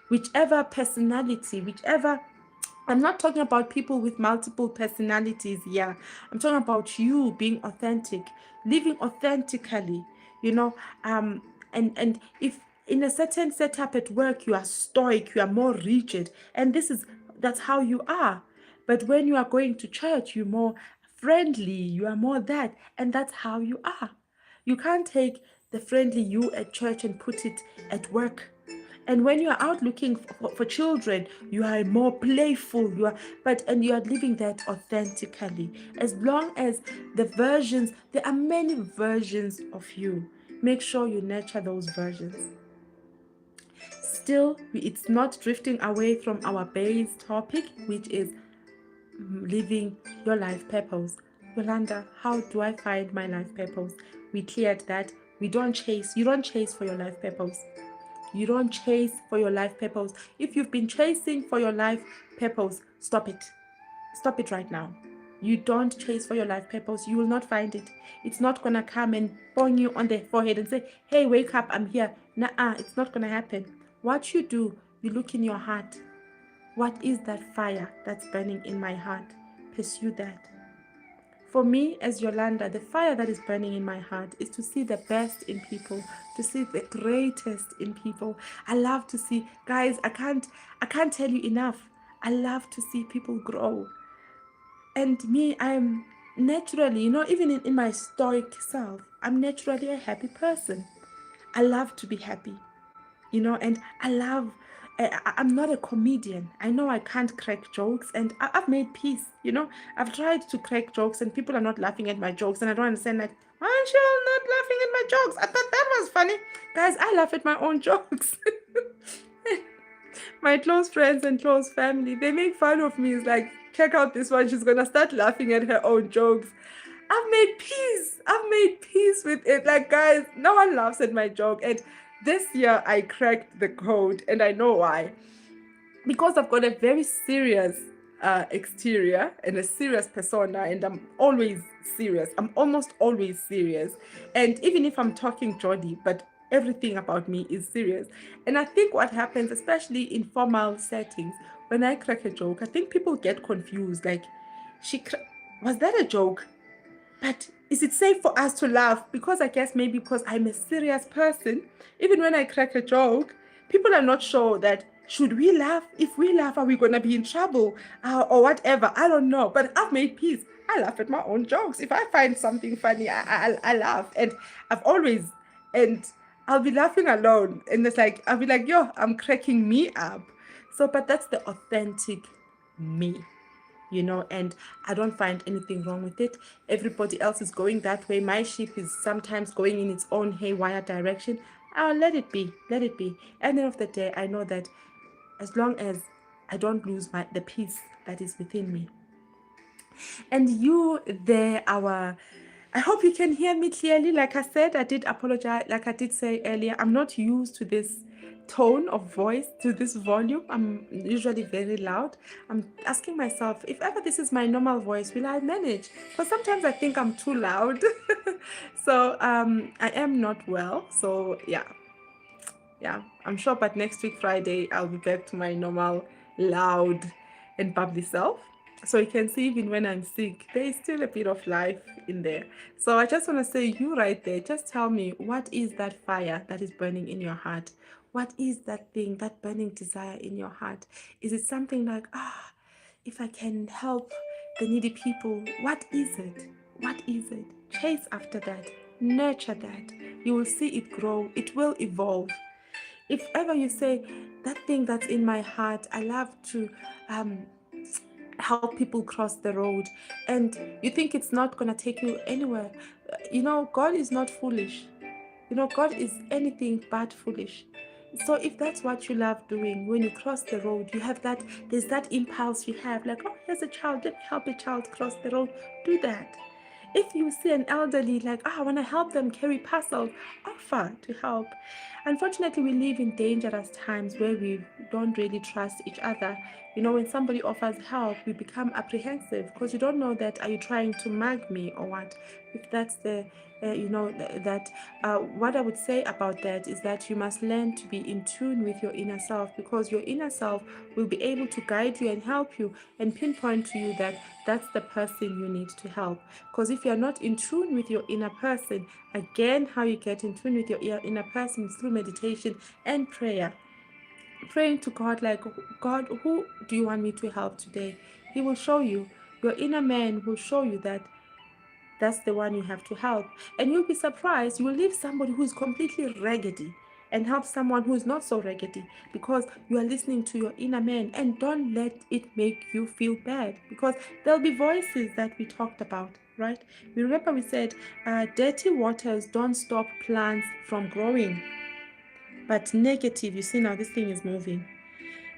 Whichever personality, I'm not talking about people with multiple personalities here. I'm talking about you being authentic, living authentically, you know. And if in a certain setup at work you are stoic, you are more rigid, and that's how you are. But when you are going to church, you're more friendly, you are more that, and that's how you are. You can't take the friendly you at church and put it at work. And when you are out looking for children, you are more playful, you are living that authentically. As long as there are many versions of you, make sure you nurture those versions. Still, it's not drifting away from our base topic, which is living your life purpose. Yolanda, how do I find my life purpose? We cleared that. You don't chase for your life purpose. You don't chase for your life purpose. If you've been chasing for your life purpose, stop it. Stop it right now. You don't chase for your life purpose. You will not find it. It's not going to come and bang you on the forehead and say, hey, wake up, I'm here. Nah, it's not going to happen. What you do, you look in your heart. What is that fire that's burning in my heart? Pursue that. For me, as Yolanda, the fire that is burning in my heart is to see the best in people, to see the greatest in people. I love to see, guys, I can't tell you enough. I love to see people grow. And me, I'm naturally, even in my stoic self, I'm naturally a happy person. I love to be happy, and I'm not a comedian. I know I can't crack jokes, and I've made peace, I've tried to crack jokes and people are not laughing at my jokes, and I don't understand, like, why aren't you all not laughing at my jokes? I thought that was funny. Guys, I laugh at my own jokes. My close friends and close family, they make fun of me. It's like, check out this one, she's gonna start laughing at her own jokes. I've made peace with it. Like, guys, no one laughs at my joke. And this year I cracked the code, and I know why. Because I've got a very serious exterior and a serious persona, and I'm always serious. I'm almost always serious. And even if I'm talking jolly, but everything about me is serious. And I think what happens, especially in formal settings, when I crack a joke, I think people get confused. Like, was that a joke? But is it safe for us to laugh? Because I guess maybe because I'm a serious person, even when I crack a joke, people are not sure that, should we laugh? If we laugh, are we going to be in trouble? Or whatever. I don't know. But I've made peace. I laugh at my own jokes. If I find something funny, I laugh. And I'll be laughing alone. And it's like, I'll be like, yo, I'm cracking me up. So, but that's the authentic me. And I don't find anything wrong with it. Everybody else is going that way. My ship is sometimes going in its own haywire direction. I'll let it be. At the end of the day, I know that as long as I don't lose the peace that is within me. And you there, I hope you can hear me clearly. Like I said, I did apologize. Like I did say earlier, I'm not used to this tone of voice, to this volume. I'm usually very loud. I'm asking myself, if ever this is my normal voice, will I manage? Because sometimes I think I'm too loud. So I am not well. So yeah, I'm sure, but next week Friday I'll be back to my normal loud and bubbly self. So you can see even when I'm sick, there is still a bit of life in there. So I just want to say, you right there, just tell me, what is that fire that is burning in your heart? What is that thing, that burning desire in your heart? Is it something like, if I can help the needy people, what is it? What is it? Chase after that. Nurture that. You will see it grow. It will evolve. If ever you say, that thing that's in my heart, I love to um, help people cross the road, and you think it's not going to take you anywhere, God is not foolish. God is anything but foolish. So if that's what you love doing, when you cross the road, there's that impulse you have, like, oh, here's a child, let me help a child cross the road. Do that. If you see an elderly, like, I want to help them carry parcels, offer to help. Unfortunately, we live in dangerous times where we don't really trust each other. When somebody offers help, we become apprehensive because you don't know that, are you trying to mug me or what? If that's what I would say about that is that you must learn to be in tune with your inner self, because your inner self will be able to guide you and help you and pinpoint to you that that's the person you need to help. Because if you're not in tune with your inner person, again, how you get in tune with your inner person is through meditation and prayer. Praying to God, like, God, who do you want me to help today? He will show you. Your inner man will show you that that's the one you have to help. And you'll be surprised. You will leave somebody who is completely raggedy and help someone who is not so raggedy, because you are listening to your inner man. And don't let it make you feel bad, because there'll be voices that we talked about, right? We remember we said dirty waters don't stop plants from growing, but negative, you see now this thing is moving.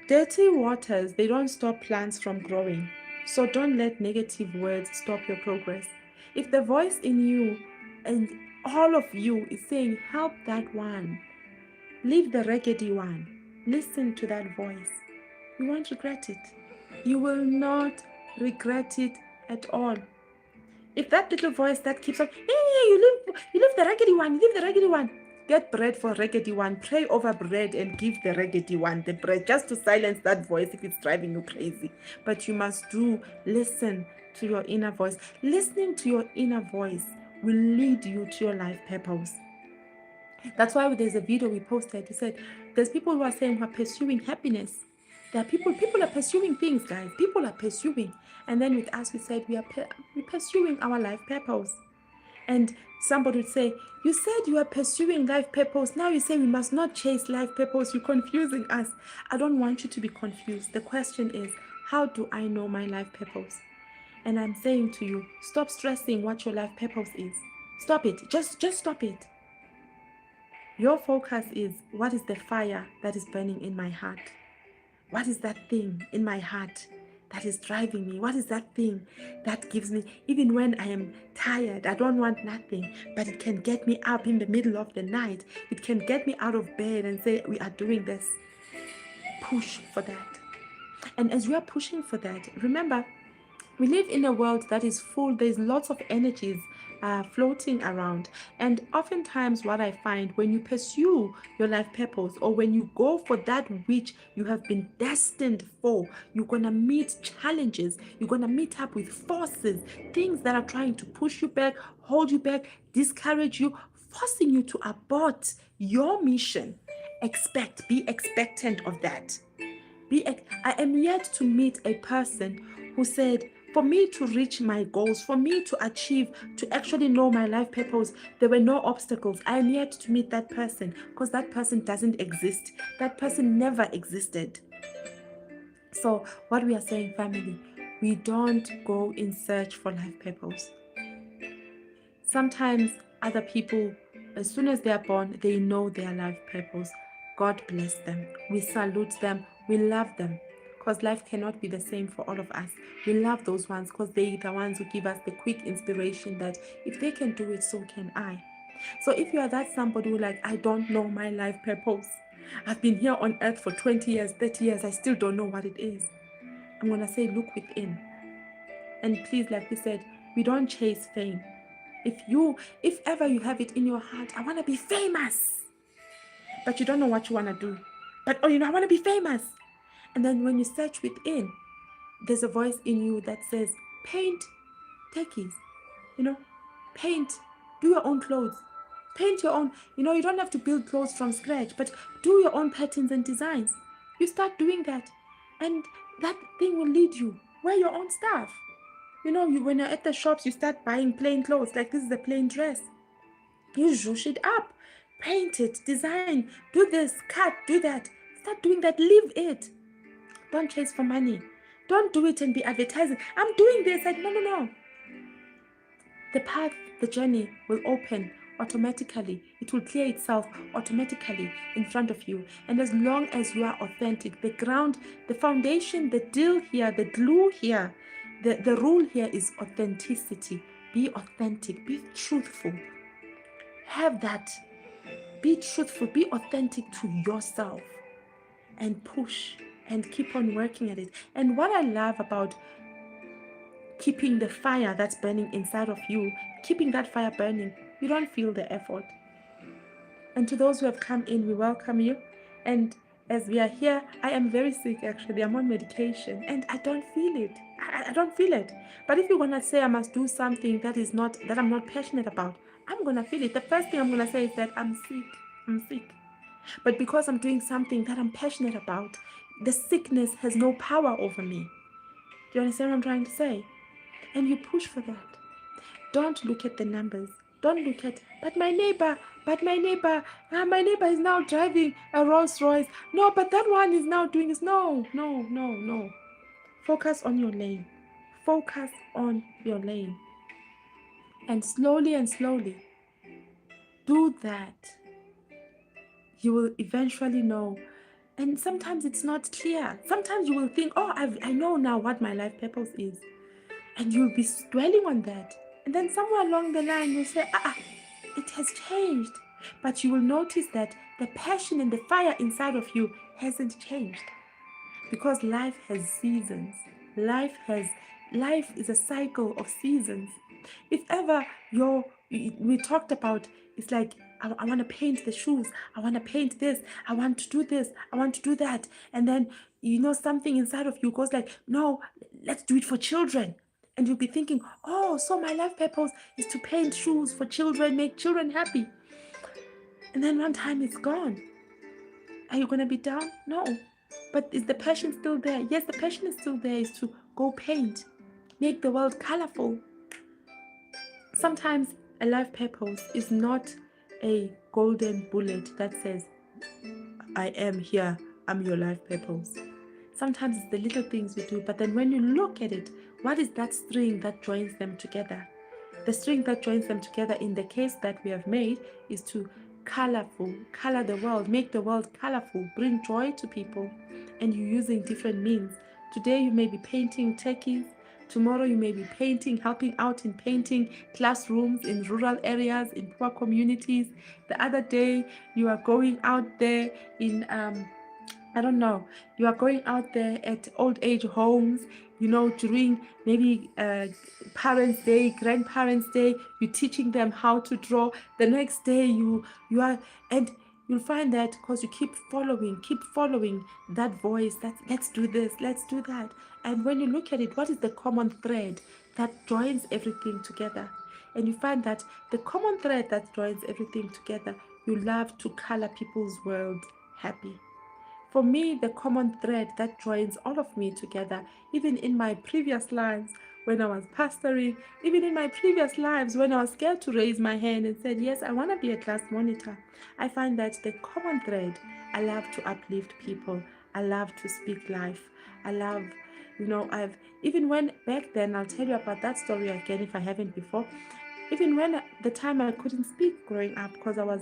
Dirty waters, they don't stop plants from growing. So don't let negative words stop your progress. If the voice in you and all of you is saying, help that one, leave the raggedy one, listen to that voice, you won't regret it. You will not regret it at all. If that little voice that keeps on, hey, you leave the raggedy one, leave the raggedy one. Get bread for raggedy one. Pray over bread and give the raggedy one the bread, just to silence that voice if it's driving you crazy. But you must listen to your inner voice. Listening to your inner voice will lead you to your life purpose. That's why there's a video we posted. We said there's people who are saying we're pursuing happiness. There are people are pursuing things, guys. People are pursuing. And then with us, we said we're pursuing our life purpose. And somebody would say, you said you are pursuing life purpose. Now you say we must not chase life purpose. You're confusing us. I don't want you to be confused. The question is, how do I know my life purpose? And I'm saying to you, stop stressing what your life purpose is. Stop it. Just stop it. Your focus is, what is the fire that is burning in my heart? What is that thing in my heart that is driving me? What is that thing that gives me, even when I am tired, I don't want nothing, but it can get me up in the middle of the night. It can get me out of bed and say, we are doing this. Push for that. And as you are pushing for that, remember, we live in a world that is full. There's lots of energies floating around. And oftentimes what I find, when you pursue your life purpose, or when you go for that which you have been destined for, you're going to meet challenges. You're going to meet up with forces, things that are trying to push you back, hold you back, discourage you, forcing you to abort your mission. Be expectant of that. I am yet to meet a person who said, for me to reach my goals, for me to achieve, to actually know my life purpose, there were no obstacles. I am yet to meet that person, because that person doesn't exist. That person never existed. So what we are saying, family, we don't go in search for life purpose. Sometimes other people, as soon as they are born, they know their life purpose. God bless them. We salute them. We love them, because life cannot be the same for all of us. We love those ones because they're the ones who give us the quick inspiration that if they can do it, so can I. So if you are that somebody who I don't know my life purpose, I've been here on earth for 20 years, 30 years, I still don't know what it is, I'm going to say, look within. And please, like we said, we don't chase fame. If ever you have it in your heart, I want to be famous, but you don't know what you want to do. But, I want to be famous. And then when you search within, there's a voice in you that says, paint techies, paint, do your own clothes, paint your own, you don't have to build clothes from scratch, but do your own patterns and designs. You start doing that, and that thing will lead you. Wear your own stuff. When you're at the shops, you start buying plain clothes, like this is a plain dress. You zhoosh it up, paint it, design, do this, cut, do that. Start doing that, live it. Don't chase for money. Don't do it and be advertising. I'm doing this. Like, no. The path, the journey will open automatically. It will clear itself automatically in front of you. And as long as you are authentic, the ground, the foundation, the deal here, the glue here, the rule here is authenticity. Be authentic. Be truthful. Have that. Be truthful. Be authentic to yourself. And push and keep on working at it. And what I love about keeping the fire that's burning inside of you, keeping that fire burning, you don't feel the effort. And to those who have come in, we welcome you. And as we are here, I am very sick actually. I'm on medication and I don't feel it. I don't feel it. But if you're gonna say I must do something that I'm not passionate about, I'm gonna feel it. The first thing I'm gonna say is that I'm sick. I'm sick. But because I'm doing something that I'm passionate about, the sickness has no power over me. Do you understand what I'm trying to say? And you push for that. Don't look at the numbers. Don't look at, but my neighbor is now driving a Rolls Royce. No, but that one is now doing this. No. Focus on your lane. Focus on your lane. And slowly do that. You will eventually know. And sometimes it's not clear. Sometimes you will think, oh, I know now what my life purpose is. And you'll be dwelling on that. And then somewhere along the line, you'll say, it has changed. But you will notice that the passion and the fire inside of you hasn't changed. Because life has seasons. Life is a cycle of seasons. If ever we talked about, it's like, I want to paint the shoes. I want to paint this. I want to do this. I want to do that. And then, something inside of you goes like, no, let's do it for children. And you'll be thinking, oh, so my life purpose is to paint shoes for children, make children happy. And then one time it's gone. Are you going to be down? No. But is the passion still there? Yes, the passion is still there, is to go paint, make the world colorful. Sometimes a life purpose is not a golden bullet that says, I am here, I'm your life purpose. Sometimes it's the little things we do, but then when you look at it, what is that string that joins them together? The string that joins them together in the case that we have made is to color the world, make the world colorful, bring joy to people, and you're using different means. Today you may be painting techies. Tomorrow you may be helping out in painting classrooms in rural areas, in poor communities. The other day you are going out there in, you are going out there at old age homes, during maybe Parents' Day, Grandparents' Day, you're teaching them how to draw. The next day you are, and you'll find that because you keep following that voice, that let's do this, let's do that. And when you look at it, what is the common thread that joins everything together? And you find that the common thread that joins everything together, you love to color people's world happy. For me, the common thread that joins all of me together, even in my previous lives when I was pastoring, even in my previous lives when I was scared to raise my hand and said, yes, I want to be a class monitor, I find that the common thread, I love to uplift people. I love to speak life. I love, even when back then, I'll tell you about that story again if I haven't before. Even when the time I couldn't speak growing up because I was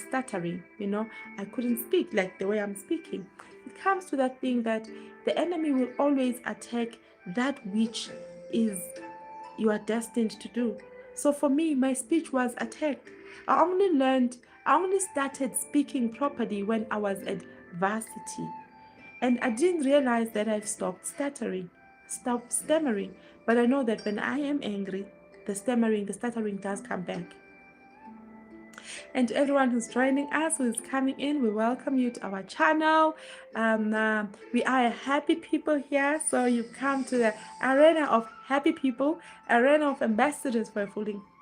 stuttering, I couldn't speak like the way I'm speaking. It comes to that thing that the enemy will always attack that which is you are destined to do. So for me, my speech was attacked. I only started speaking properly when I was at varsity. And I didn't realize that I've stopped stammering. But I know that when I am angry, the stuttering does come back. And to everyone who's joining us, who is coming in, we welcome you to our channel. We are a happy people here, so you've come to the arena of happy people, arena of ambassadors for a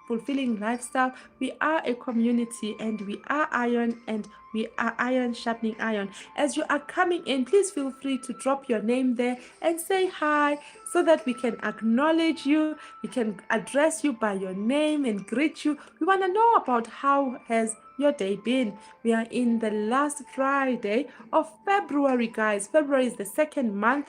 fulfilling lifestyle. We are a community, and we are iron, and we are iron sharpening iron. As you are coming in, please feel free to drop your name there and say hi, so that we can acknowledge you, we can address you by your name and greet you. We want to know about how has your day been. We are in the last Friday of February, guys. February is the second month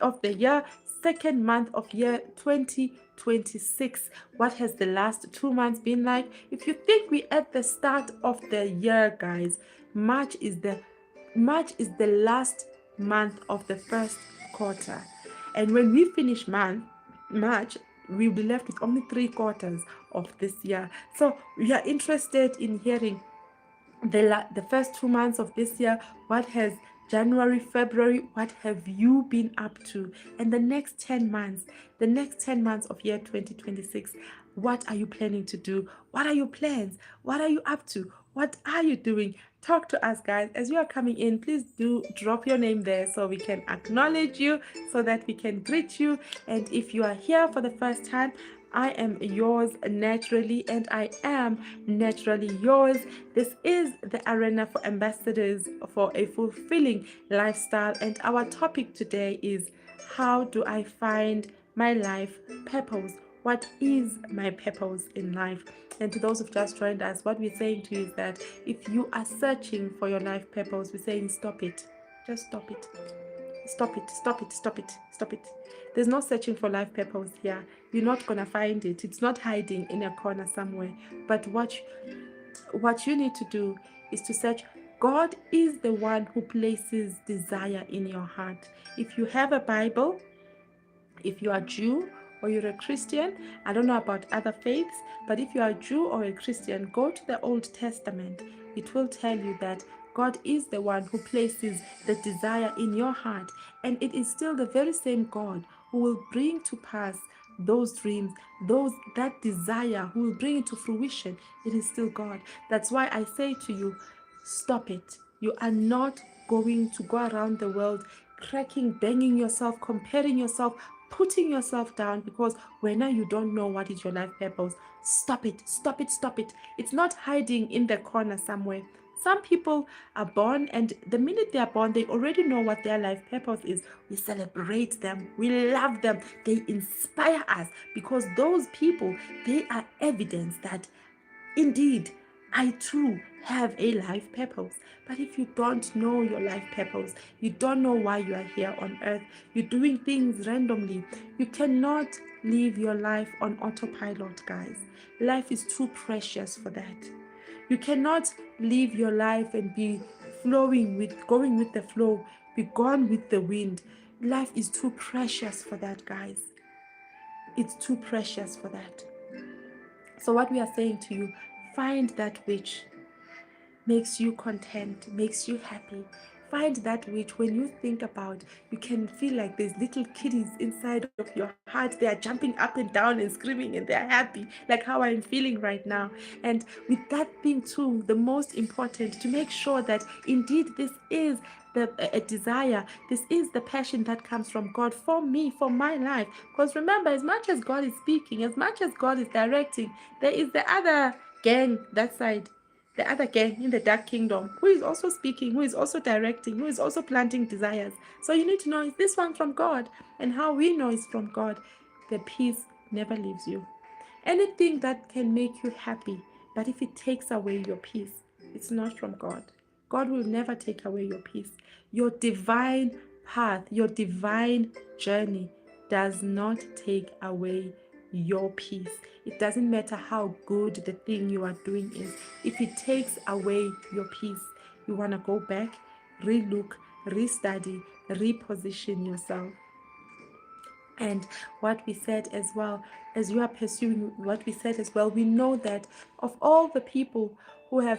of the year, second month of year 2026. What has the last 2 months been like? If you think we're at the start of the year, guys, March is the last month of the first quarter. And when we finish March, we'll be left with only 3 quarters of this year. So we are interested in hearing the first 2 months of this year. What has January, February, what have you been up to? And the next 10 months, of year 2026, what are you planning to do? What are your plans? What are you up to? What are you doing? Talk to us, guys. As you are coming in, please do drop your name there so we can acknowledge you, so that we can greet you. And if you are here for the first time, I am yours naturally, and I am naturally yours. This is the arena for ambassadors for a fulfilling lifestyle, and our topic today is, how do I find my life purpose? What is my purpose in life? And to those who've just joined us, what we're saying to you is that if you are searching for your life purpose, we're saying stop it. Just stop it. Stop it, stop it, stop it, stop it. There's no searching for life purpose here. You're not gonna find it. It's not hiding in a corner somewhere. But what you need to do is to search. God is the one who places desire in your heart. If you have a Bible, if you are Jew or you're a Christian, I don't know about other faiths, but if you are a Jew or a Christian, go to the Old Testament. It will tell you that God is the one who places the desire in your heart, and it is still the very same God who will bring to pass those dreams, that desire, who will bring it to fruition. It is still God. That's why I say to you, stop it. You are not going to go around the world cracking, banging yourself, comparing yourself, putting yourself down because when you don't know what is your life purpose. Stop it, stop it, stop it. It's not hiding in the corner somewhere. Some people are born, and the minute they are born, they already know what their life purpose is. We celebrate them, we love them, they inspire us, because those people, they are evidence that indeed I too have a life purpose. But if you don't know your life purpose, you don't know why you are here on earth, you're doing things randomly, you cannot live your life on autopilot, guys. Life is too precious for that. You cannot live your life and be going with the flow, be gone with the wind. Life is too precious for that, guys. It's too precious for that. So what we are saying to you, find that which makes you content, makes you happy. Find that which, when you think about, you can feel like there's little kiddies inside of your heart. They are jumping up and down and screaming, and they're happy, like how I'm feeling right now. And with that thing too, the most important, to make sure that indeed this is a desire, this is the passion that comes from God for me, for my life. Because remember, as much as God is speaking, as much as God is directing, there is the other gang that side, the other gang in the dark kingdom, who is also speaking, who is also directing, who is also planting desires. So you need to know, is this one from God? And how we know it's from God, the peace never leaves you. Anything that can make you happy, but if it takes away your peace, it's not from God. God will never take away your peace. Your divine path, your divine journey does not take away your peace. It doesn't matter how good the thing you are doing is. If it takes away your peace, you want to go back, relook, restudy, reposition yourself. And what we said as well, as you are pursuing what we said as well, we know that of all the people who are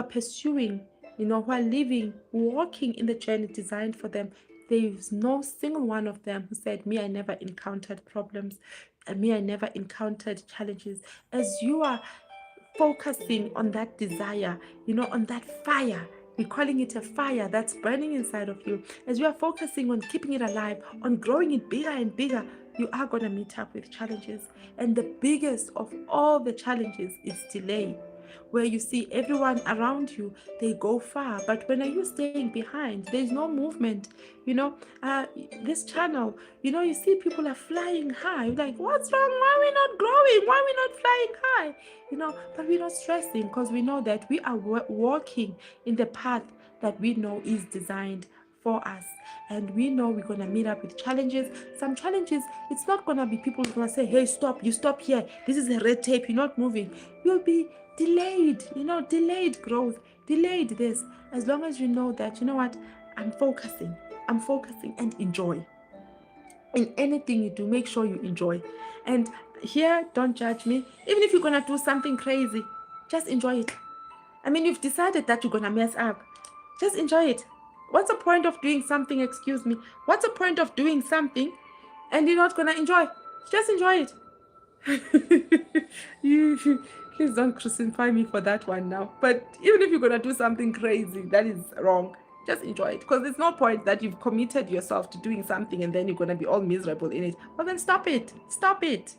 pursuing, who are living, walking in the journey designed for them, there's no single one of them who said, me, I never encountered problems, and me, I never encountered challenges. As you are focusing on that desire, on that fire. We're calling it a fire that's burning inside of you. As you are focusing on keeping it alive, on growing it bigger and bigger, you are going to meet up with challenges. And the biggest of all the challenges is delay, where you see everyone around you, they go far, but when are you staying behind? There's no movement. This channel, you see people are flying high. You're like, what's wrong? Why are we not growing? Why are we not flying high? But we're not stressing, because we know that we are walking in the path that we know is designed for us. And we know we're going to meet up with challenges. Some challenges, it's not going to be people who are going to say, hey, stop, you stop here, this is a red tape, you're not moving. You'll be delayed, delayed growth, delayed this. As long as you know that, what, I'm focusing and enjoy. In anything you do, make sure you enjoy. And here, don't judge me. Even if you're going to do something crazy, just enjoy it. I mean, you've decided that you're going to mess up. Just enjoy it. What's the point of doing something, what's the point of doing something and you're not going to enjoy? Just enjoy it. Please don't crucify me for that one now. But even if you're going to do something crazy that is wrong, just enjoy it. Because there's no point that you've committed yourself to doing something and then you're going to be all miserable in it. Well, then stop it. Stop it.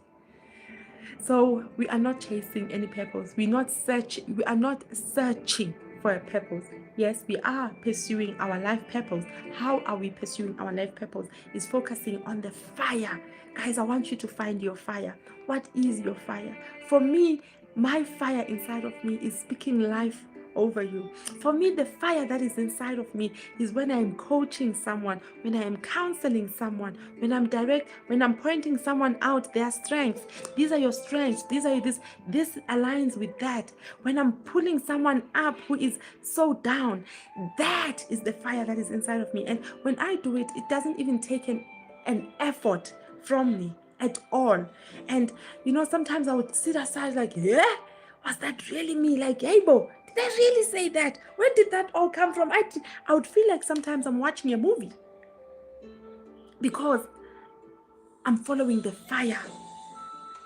So we are not chasing any purpose. We are not searching for a purpose. Yes, we are pursuing our life purpose. How are we pursuing our life purpose? Is focusing on the fire. Guys, I want you to find your fire. What is your fire? For me, my fire inside of me is speaking life over you. For me, the fire that is inside of me is when I am coaching someone, when I am counseling someone, when I'm pointing someone out their strengths. These are your strengths. This aligns with that. When I'm pulling someone up who is so down, that is the fire that is inside of me. And when I do it, it doesn't even take an effort from me at all. And sometimes I would sit aside like, yeah, was that really me? Like, hey, Bo, did I really say that? Where did that all come from? I would feel like sometimes I'm watching a movie, because I'm following the fire.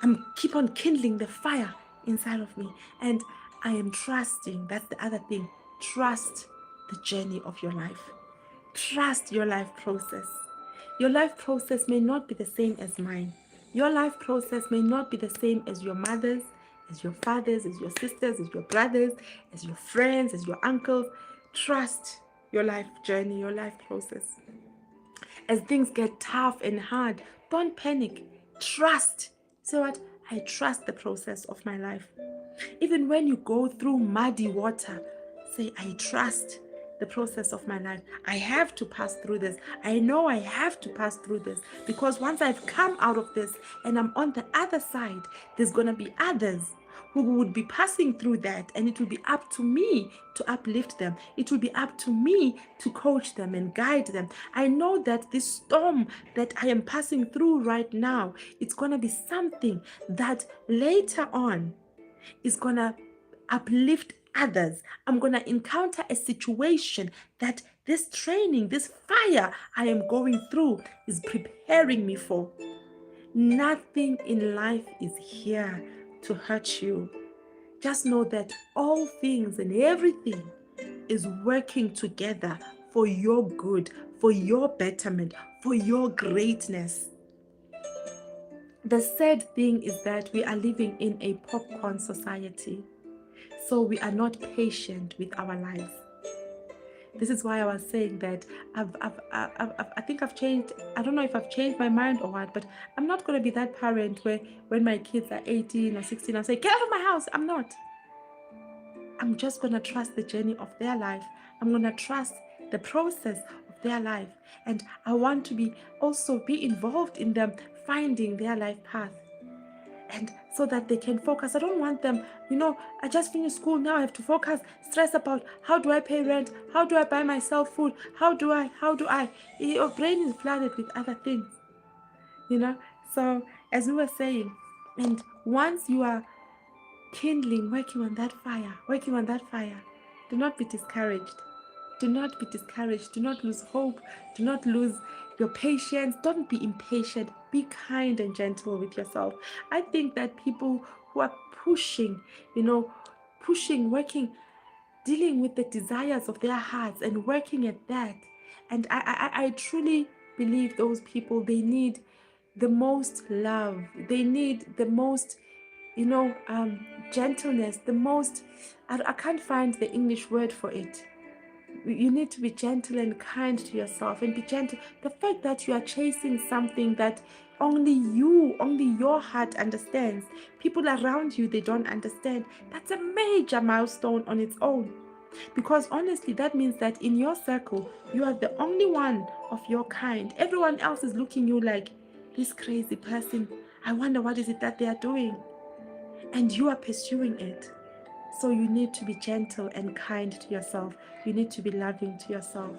I'm keep on kindling the fire inside of me. And I am trusting. That's the other thing. Trust the journey of your life. Trust your life process. Your life process may not be the same as mine. Your life process may not be the same as your mother's, as your father's, as your sisters, as your brothers, as your friends, as your uncles. Trust your life journey, your life process. As things get tough and hard, don't panic. Trust. So what? I trust the process of my life. Even when you go through muddy water, say, I trust the process of my life. I have to pass through this. I know I have to pass through this, because once I've come out of this and I'm on the other side, there's going to be others who would be passing through that, and it will be up to me to uplift them. It will be up to me to coach them and guide them. I know that this storm that I am passing through right now, it's going to be something that later on is going to uplift others. I'm going to encounter a situation that this training, this fire I am going through is preparing me for. Nothing in life is here to hurt you. Just know that all things and everything is working together for your good, for your betterment, for your greatness. The sad thing is that we are living in a popcorn society. So we are not patient with our lives. This is why I was saying that I think I've changed. I don't know if I've changed my mind or what, but I'm not going to be that parent where when my kids are 18 or 16, I'll say, get out of my house. I'm not. I'm just going to trust the journey of their life. I'm going to trust the process of their life. And I want to also be involved in them finding their life path. And so that they can focus. I don't want them, I just finished school, now I have to focus, stress about how do I pay rent, how do I buy myself food, how do I, your brain is flooded with other things, So as we were saying, and once you are kindling, working on that fire, do not be discouraged. Do not be discouraged. Do not lose hope. Do not lose your patience. Don't be impatient. Be kind and gentle with yourself. I think that people who are pushing, pushing, working, dealing with the desires of their hearts and working at that. And I truly believe those people, they need the most love. They need the most, gentleness, the most, I can't find the English word for it. You need to be gentle and kind to yourself and be gentle. The fact that you are chasing something that only your heart understands, people around you, they don't understand, that's a major milestone on its own. Because honestly, that means that in your circle, you are the only one of your kind. Everyone else is looking you like, this crazy person, I wonder what is it that they are doing. And you are pursuing it. So you need to be gentle and kind to yourself. You need to be loving to yourself.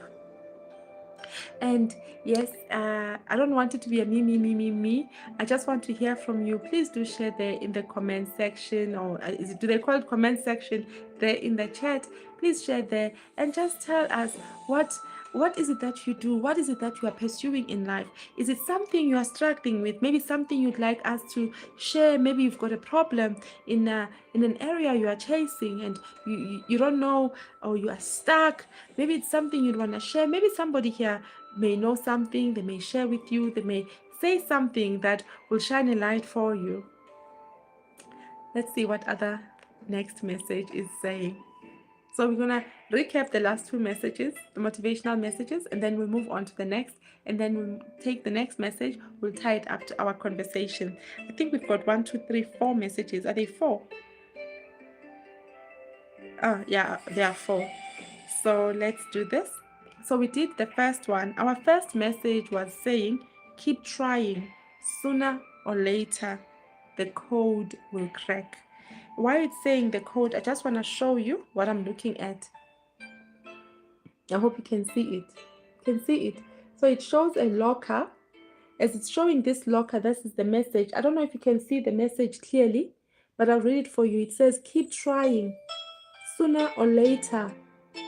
And yes, I don't want it to be a me. I just want to hear from you. Please do share there in the comment section, or do they call it comment section there in the chat? Please share there and just tell us what is it that you do? What is it that you are pursuing in life? Is it something you are struggling with? Maybe something you'd like us to share. Maybe you've got a problem in an area you are chasing and you don't know, or you are stuck. Maybe it's something you'd want to share. Maybe somebody here may know something, they may share with you, they may say something that will shine a light for you. Let's see what other next message is saying. So we're going to recap the last two messages, the motivational messages, and then we'll move on to the next, and then we'll take the next message, we'll tie it up to our conversation. I think we've got 1, 2, 3, 4 messages. Are they 4? Oh, yeah, there are 4. So let's do this. So we did the first one. Our first message was saying, keep trying. Sooner or later, the code will crack. While it's saying the code, I just want to show you what I'm looking at. I hope you can see it. You can see it. So it shows a locker. As it's showing this locker, this is the message. I don't know if you can see the message clearly, but I'll read it for you. It says, keep trying. Sooner or later,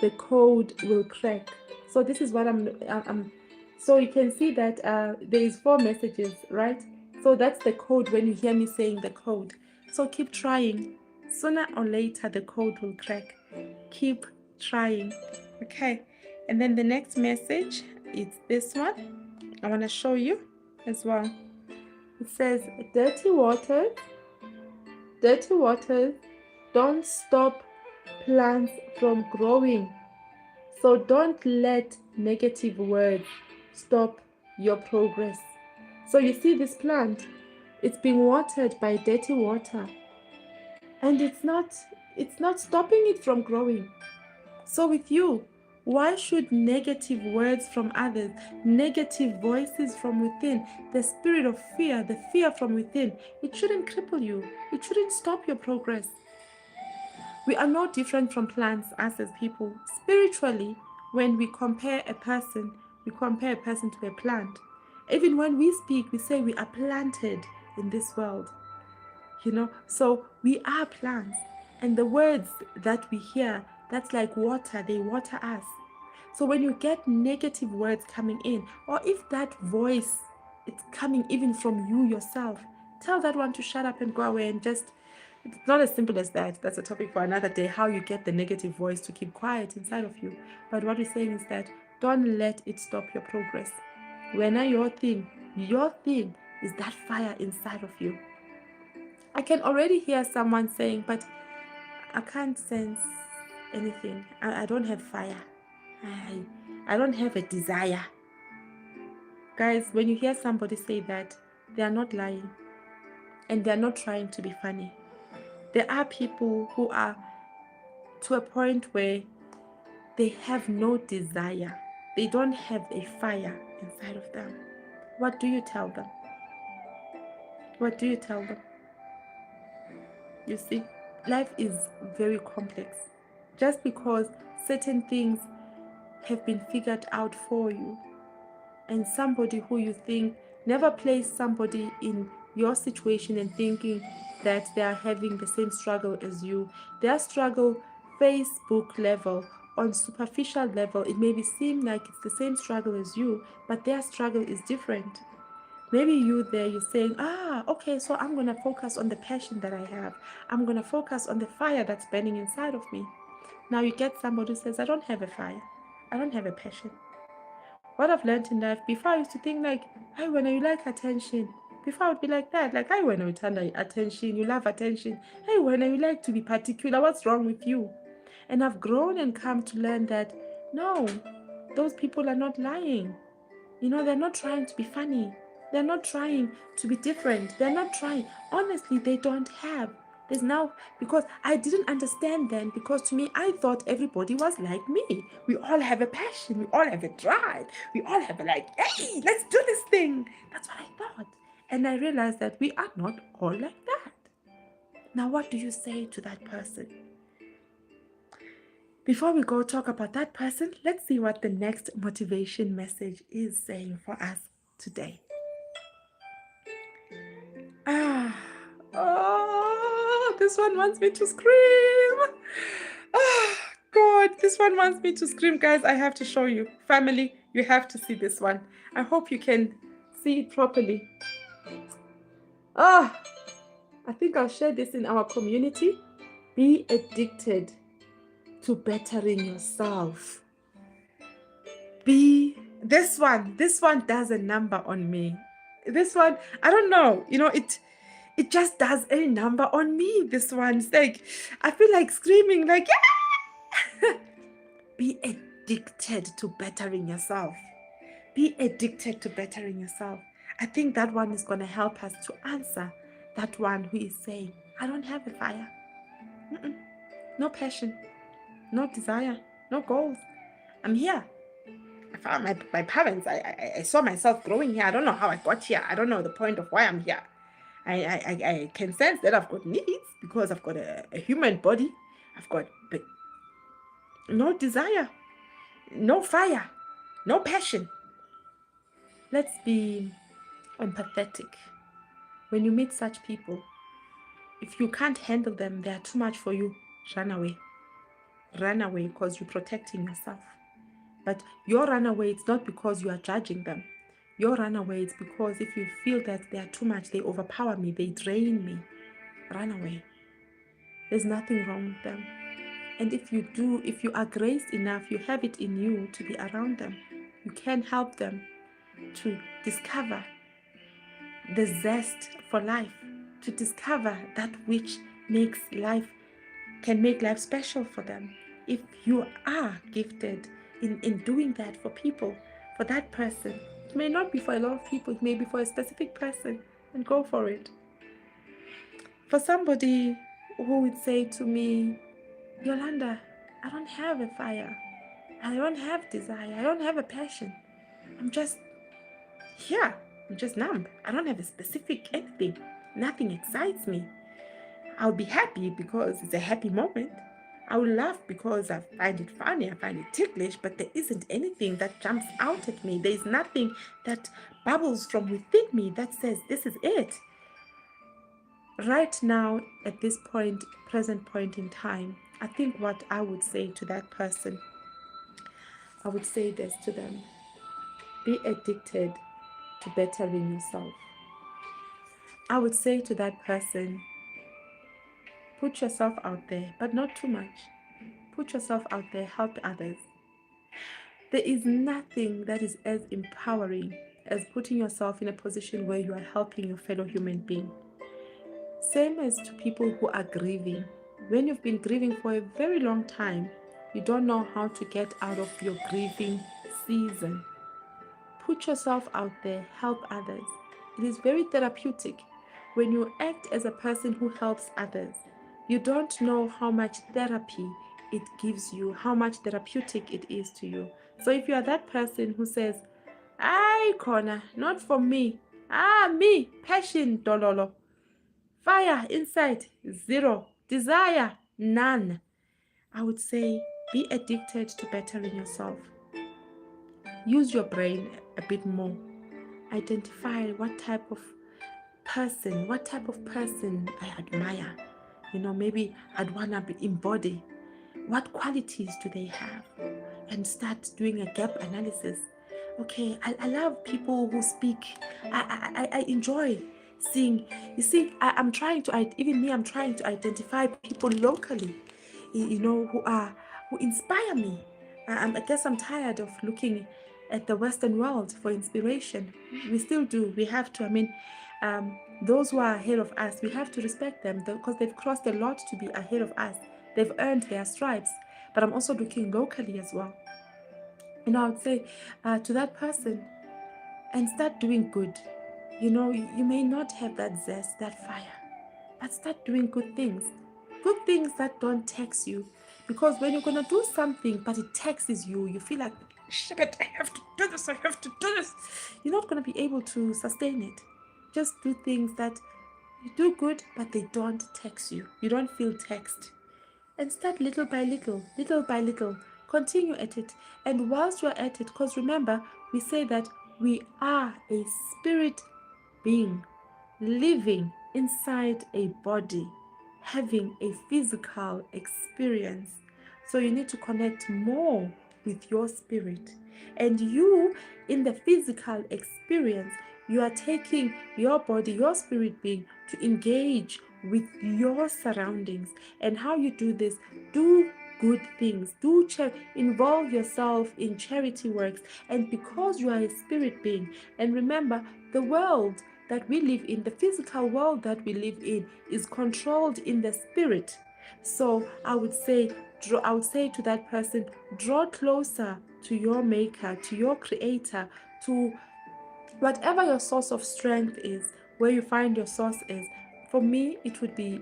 the code will crack. So this is what I'm so you can see that there is 4 messages, right? So that's the code when you hear me saying the code. So keep trying. Sooner or later, the code will crack. Keep trying. Okay. And then the next message is this one. I want to show you as well. It says, dirty waters don't stop plants from growing. So don't let negative words stop your progress. So you see this plant, it's being watered by dirty water, and it's not stopping it from growing. So with you, why should negative words from others, negative voices from within, the spirit of fear, the fear from within, it shouldn't cripple you. It shouldn't stop your progress. We are no different from plants, us as people. Spiritually, when we compare a person to a plant. Even when we speak, we say we are planted in this world. So we are plants. And the words that we hear, that's like water, they water us. So when you get negative words coming in, or if that voice, it's coming even from you yourself, tell that one to shut up and go away and just, it's not as simple as that. That's a topic for another day, how you get the negative voice to keep quiet inside of you. But what we're saying is that don't let it stop your progress. When your thing is that fire inside of you. I can already hear someone saying, but I can't sense anything. I don't have fire. I don't have a desire. Guys, when you hear somebody say that, they are not lying. And they are not trying to be funny. There are people who are to a point where they have no desire. They don't have a fire inside of them. What do you tell them? What do you tell them? You see, life is very complex. Just because certain things have been figured out for you, and somebody who you think, never place somebody in your situation and thinking that they are having the same struggle as you. Their struggle, Facebook level, on superficial level, it may seem like it's the same struggle as you, but their struggle is different. Maybe you there, you're saying, okay, so I'm going to focus on the passion that I have. I'm going to focus on the fire that's burning inside of me. Now you get somebody who says, I don't have a fire. I don't have a passion. What I've learned in life, before I used to think like, hey, when you like attention. Before I would be like that, like, hey, when you turn attention, you love attention. Hey, when you like to be particular, what's wrong with you? And I've grown and come to learn that, no, those people are not lying. You know, they're not trying to be funny. They're not trying to be different. They're not trying. Honestly, they don't have. There's now, because I didn't understand then, because to me, I thought everybody was like me. We all have a passion. We all have a drive. We all have a like, hey, let's do this thing. That's what I thought. And I realized that we are not all like that. Now, what do you say to that person? Before we go talk about that person, let's see what the next motivation message is saying for us today. This one wants me to scream. God, this one wants me to scream. Guys, I have to show you. Family, you have to see this one. I hope you can see it properly. I think I'll share this in our community. Be addicted to bettering yourself. This one does a number on me. This one, I don't know, it just does a number on me. This one's like, I feel like screaming, like, yeah! Be addicted to bettering yourself. Be addicted to bettering yourself. I think that one is going to help us to answer that one who is saying, I don't have a fire. No passion, no desire, no goals. I'm here. I found my parents. I saw myself growing here. I don't know how I got here. I don't know the point of why I'm here. I can sense that I've got needs because I've got a human body. I've got no desire, no fire, no passion. Let's be empathetic. When you meet such people, if you can't handle them, they are too much for you, run away. Run away because you're protecting yourself. But your run away, it's not because you are judging them. Your run away is because if you feel that they are too much, they overpower me, they drain me, run away. There's nothing wrong with them. And if you are graced enough, you have it in you to be around them. You can help them to discover the zest for life, to discover that which can make life special for them. If you are gifted in doing that for people, for that person, it may not be for a lot of people, it may be for a specific person, and go for it. For somebody who would say to me, Yolanda, I don't have a fire, I don't have desire, I don't have a passion, I'm just here, I'm just numb, I don't have a specific anything, nothing excites me. I'll be happy because it's a happy moment. I will laugh because I find it funny, I find it ticklish, but there isn't anything that jumps out at me. There's nothing that bubbles from within me that says, this is it. Right now, at this present point in time, I think what I would say to that person, I would say this to them: be addicted to bettering yourself. I would say to that person, put yourself out there, but not too much. Put yourself out there, help others. There is nothing that is as empowering as putting yourself in a position where you are helping your fellow human being. Same as to people who are grieving. When you've been grieving for a very long time, you don't know how to get out of your grieving season. Put yourself out there, help others. It is very therapeutic when you act as a person who helps others. You don't know how much therapy it gives you, how much therapeutic it is to you. So if you are that person who says, "Ay, Connor, not for me. Me, passion, dololo. Fire inside, zero. Desire, none." I would say, be addicted to bettering yourself. Use your brain a bit more. Identify what type of person I admire. Maybe I'd want to embody. What qualities do they have? And start doing a gap analysis. Okay, I love people who speak. I enjoy seeing. You see, I'm trying to, even me, I'm trying to identify people locally, who inspire me. I guess I'm tired of looking at the Western world for inspiration. We still do. We have to. I mean, those who are ahead of us, we have to respect them because they've crossed a lot to be ahead of us. They've earned their stripes. But I'm also looking locally as well. I would say to that person, and start doing good. You may not have that zest, that fire, but start doing good things. Good things that don't tax you. Because when you're going to do something, but it taxes you, you feel like, shit, I have to do this, I have to do this. You're not going to be able to sustain it. Just do things that you do good, but they don't tax you. You don't feel taxed. And start little by little, little by little. Continue at it. And whilst you're at it, because remember, we say that we are a spirit being living inside a body, having a physical experience. So you need to connect more with your spirit. And you, in the physical experience, you are taking your body, your spirit being, to engage with your surroundings. And how you do this, do good things, involve yourself in charity works. And because you are a spirit being, and remember, the world that we live in, the physical world that we live in, is controlled in the spirit. So I would say to that person, draw closer to your maker, to your creator, to whatever your source of strength is, where you find your source is. For me, it would be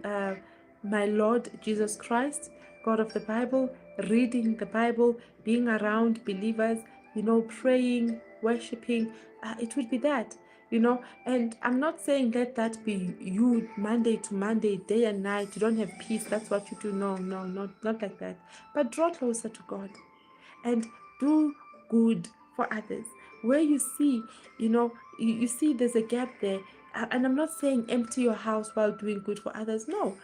my Lord Jesus Christ, God of the Bible, reading the Bible, being around believers, praying, worshiping. It would be that. And I'm not saying let that be you Monday to Monday, day and night. You don't have peace, that's what you do. No, not like that. But draw closer to God and do good for others. Where you see, you see there's a gap there. And I'm not saying empty your house while doing good for others. No,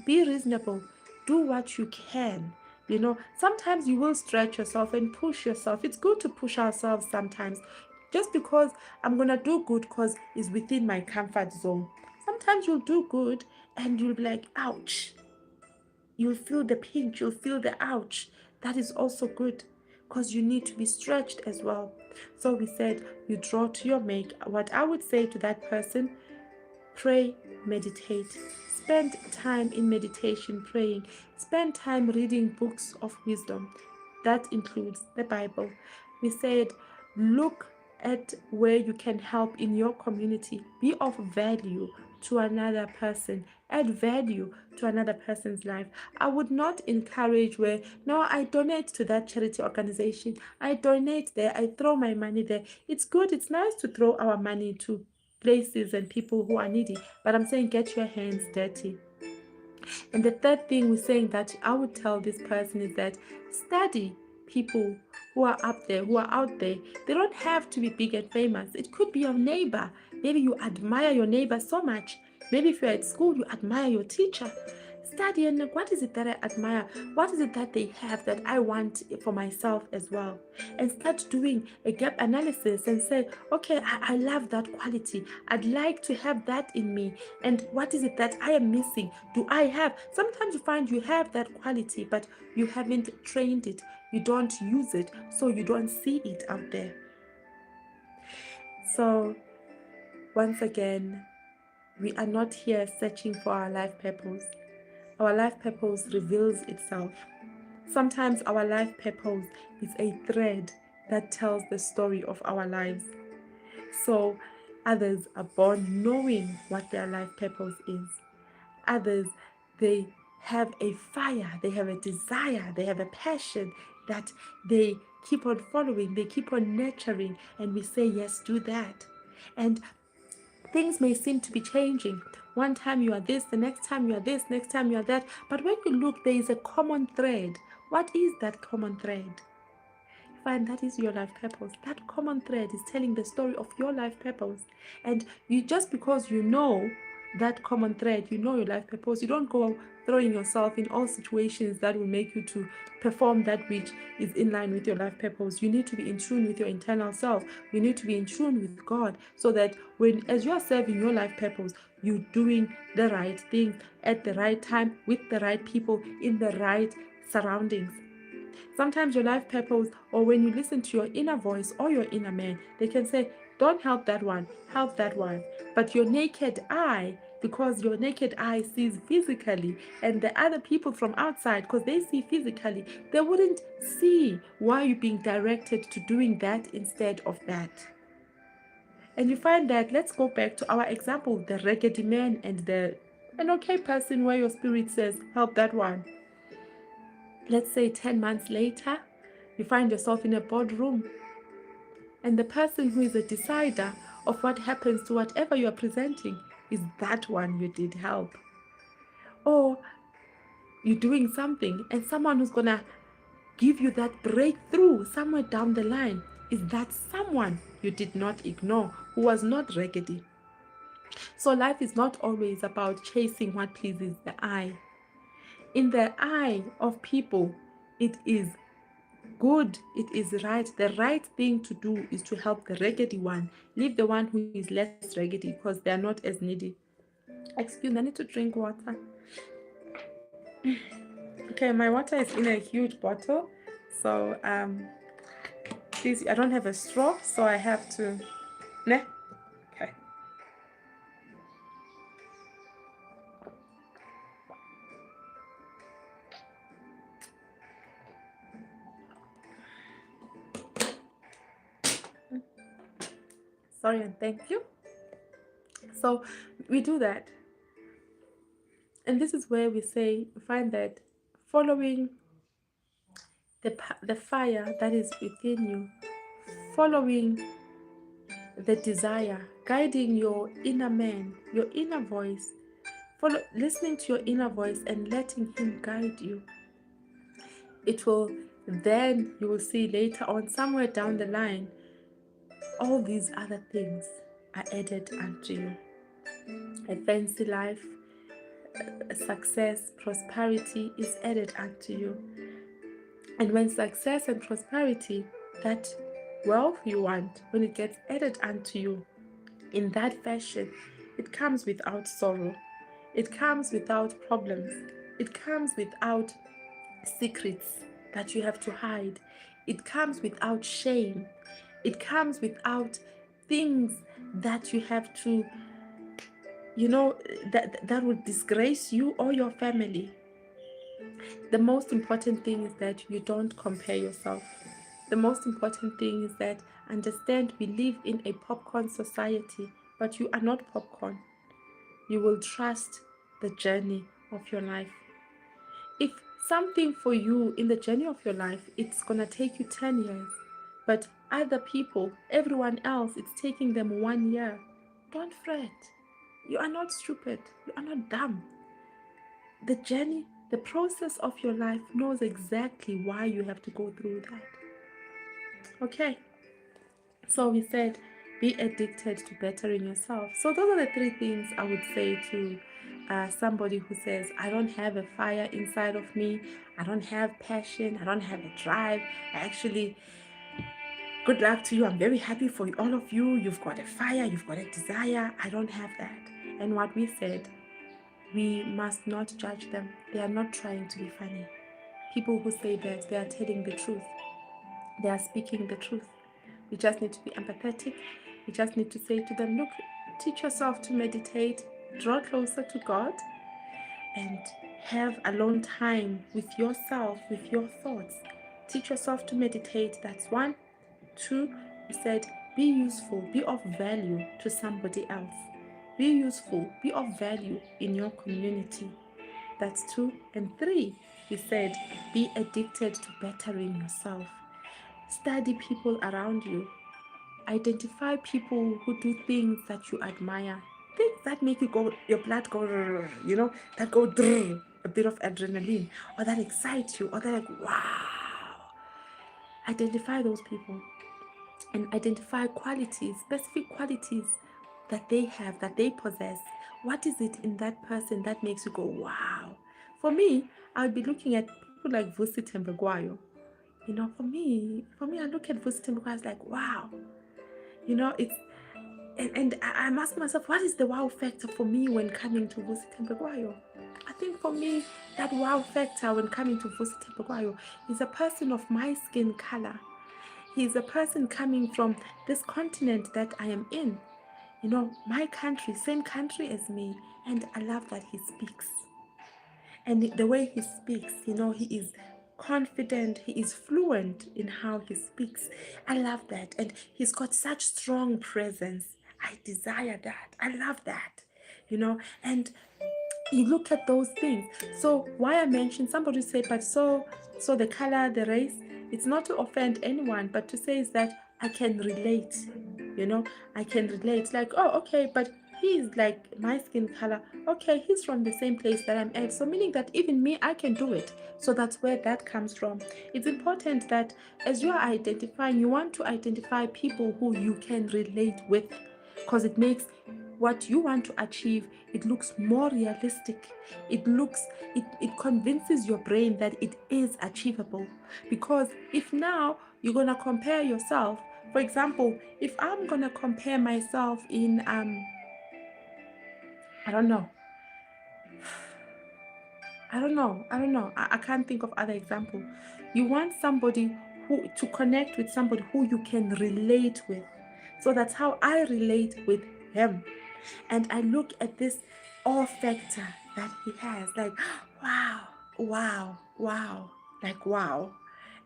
be reasonable. Do what you can. Sometimes you will stretch yourself and push yourself. It's good to push ourselves sometimes. Just because I'm going to do good because it's within my comfort zone. Sometimes you'll do good and you'll be like, ouch. You'll feel the pinch, you'll feel the ouch. That is also good because you need to be stretched as well. So we said you draw to your make. What I would say to that person, pray, meditate. Spend time in meditation, praying. Spend time reading books of wisdom. That includes the Bible. We said, look at where you can help in your community. Be of value to another person. Add value to another person's life. I would not encourage where, no, I donate to that charity organization. I donate there. I throw my money there. It's good. It's nice to throw our money to places and people who are needy. But I'm saying get your hands dirty. And the third thing we're saying that I would tell this person is that study people who are up there, who are out there. They don't have to be big and famous. It could be your neighbor. Maybe you admire your neighbor so much. Maybe if you're at school, you admire your teacher. Study and look, what is it that I admire? What is it that they have that I want for myself as well? And start doing a gap analysis and say, okay, I love that quality. I'd like to have that in me. And what is it that I am missing? Do I have? Sometimes you find you have that quality, but you haven't trained it. You don't use it, so you don't see it out there. So, once again, we are not here searching for our life purpose. Our life purpose reveals itself. Sometimes our life purpose is a thread that tells the story of our lives. So others are born knowing what their life purpose is. Others, they have a fire, they have a desire, they have a passion that they keep on following, they keep on nurturing, and we say, yes, do that. And things may seem to be changing. One time you are this, the next time you are this, next time you are that. But when you look, there is a common thread. What is that common thread? You find that is your life purpose. That common thread is telling the story of your life purpose. And you, just because you know, that common thread, you know your life purpose. You don't go throwing yourself in all situations that will make you to perform that which is in line with your life purpose. You need to be in tune with your internal self. You need to be in tune with God, so that when, as you are serving your life purpose, you're doing the right things at the right time with the right people in the right surroundings. Sometimes your life purpose, or when you listen to your inner voice or your inner man, they can say, don't help that one, help that one. But your naked eye, because your naked eye sees physically, and the other people from outside, because they see physically, they wouldn't see why you're being directed to doing that instead of that. And you find that, let's go back to our example, the raggedy man and an okay person where your spirit says, help that one. Let's say 10 months later, you find yourself in a boardroom, and the person who is a decider of what happens to whatever you are presenting is that one you did help. Or you're doing something, and someone who's going to give you that breakthrough somewhere down the line is that someone you did not ignore, who was not raggedy. So life is not always about chasing what pleases the eye. In the eye of people, it is good, it is right. The right thing to do is to help the raggedy one. Leave the one who is less raggedy, because they are not as needy. Excuse me, I need to drink water. Okay, my water is in a huge bottle. So please, I don't have a straw, so I have to. Ne? Okay. Sorry and thank you. So we do that. And this is where we find that following the fire that is within you, following the desire, guiding your inner man, your inner voice, listening to your inner voice and letting him guide you. It will, then you will see later on, somewhere down the line, all these other things are added unto you. A fancy life, success, prosperity is added unto you. And when success and prosperity, that wealth you want, when it gets added unto you in that fashion, it comes without sorrow. It comes without problems. It comes without secrets that you have to hide. It comes without shame. It comes without things that you have to, that would disgrace you or your family. The most important thing is that you don't compare yourself. The most important thing is that understand we live in a popcorn society, but you are not popcorn. You will trust the journey of your life. If something for you in the journey of your life, it's going to take you 10 years, but other people, everyone else, it's taking them 1 year, don't fret. You are not stupid. You are not dumb. The journey, the process of your life knows exactly why you have to go through that. Okay. So we said, be addicted to bettering yourself. So those are the 3 things I would say to somebody who says, I don't have a fire inside of me. I don't have passion. I don't have a drive. Good luck to you. I'm very happy for all of you. You've got a fire. You've got a desire. I don't have that. And what we said, we must not judge them. They are not trying to be funny. People who say that, they are telling the truth. They are speaking the truth. We just need to be empathetic. We just need to say to them, look, teach yourself to meditate, draw closer to God, and have alone time with yourself, with your thoughts. Teach yourself to meditate. That's 1. 2, we said, be useful, be of value to somebody else. Be useful, be of value in your community. That's 2. And 3, we said, be addicted to bettering yourself. Study people around you. Identify people who do things that you admire. Things that make you go, your blood go, that go, a bit of adrenaline, or that excite you, or that like, wow. Identify those people and identify qualities, specific qualities that they have, that they possess? What is it in that person that makes you go, wow? For me, I'd be looking at people like Vusi Tembegwayo. You know, for me, I look at Vusi Tembegwayo, it's like, wow. You know, it's, and I'm asking myself, what is the wow factor for me when coming to Vusi Tembegwayo? I think for me, that wow factor when coming to Vusi Tembegwayo is a person of my skin color. He's a person coming from this continent that I am in. You know, my country, same country as me. And I love that he speaks. And the way he speaks, you know, he is confident, he is fluent in how he speaks. I love that. And he's got such strong presence. I desire that. I love that. You know, and you look at those things. So why I mentioned, somebody say, but so the color, the race, it's not to offend anyone, but to say is that I can relate. You know, I can relate. Like, oh, okay, but he's like my skin color. Okay, he's from the same place that I'm at. So meaning that even me, I can do it. So that's where that comes from. It's important that as you are identifying, you want to identify people who you can relate with, because it makes what you want to achieve, it looks more realistic. It convinces your brain that it is achievable. Because if now you're gonna compare yourself, for example, if I'm gonna compare myself in I don't know, I can't think of other example. You want somebody who to connect with, somebody who you can relate with. So that's how I relate with him. And I look at this awe factor that he has, like, wow, like, wow.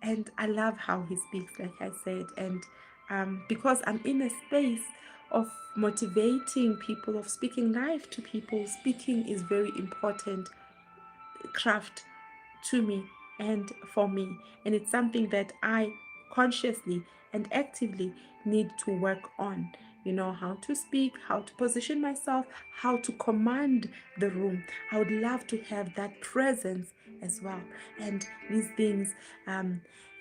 And I love how he speaks, like I said. And because I'm in a space of motivating people, of speaking life to people, speaking is very important craft to me and for me. And it's something that I consciously and actively need to work on. You know, how to speak, how to position myself, how to command the room. I would love to have that presence as well. And these things,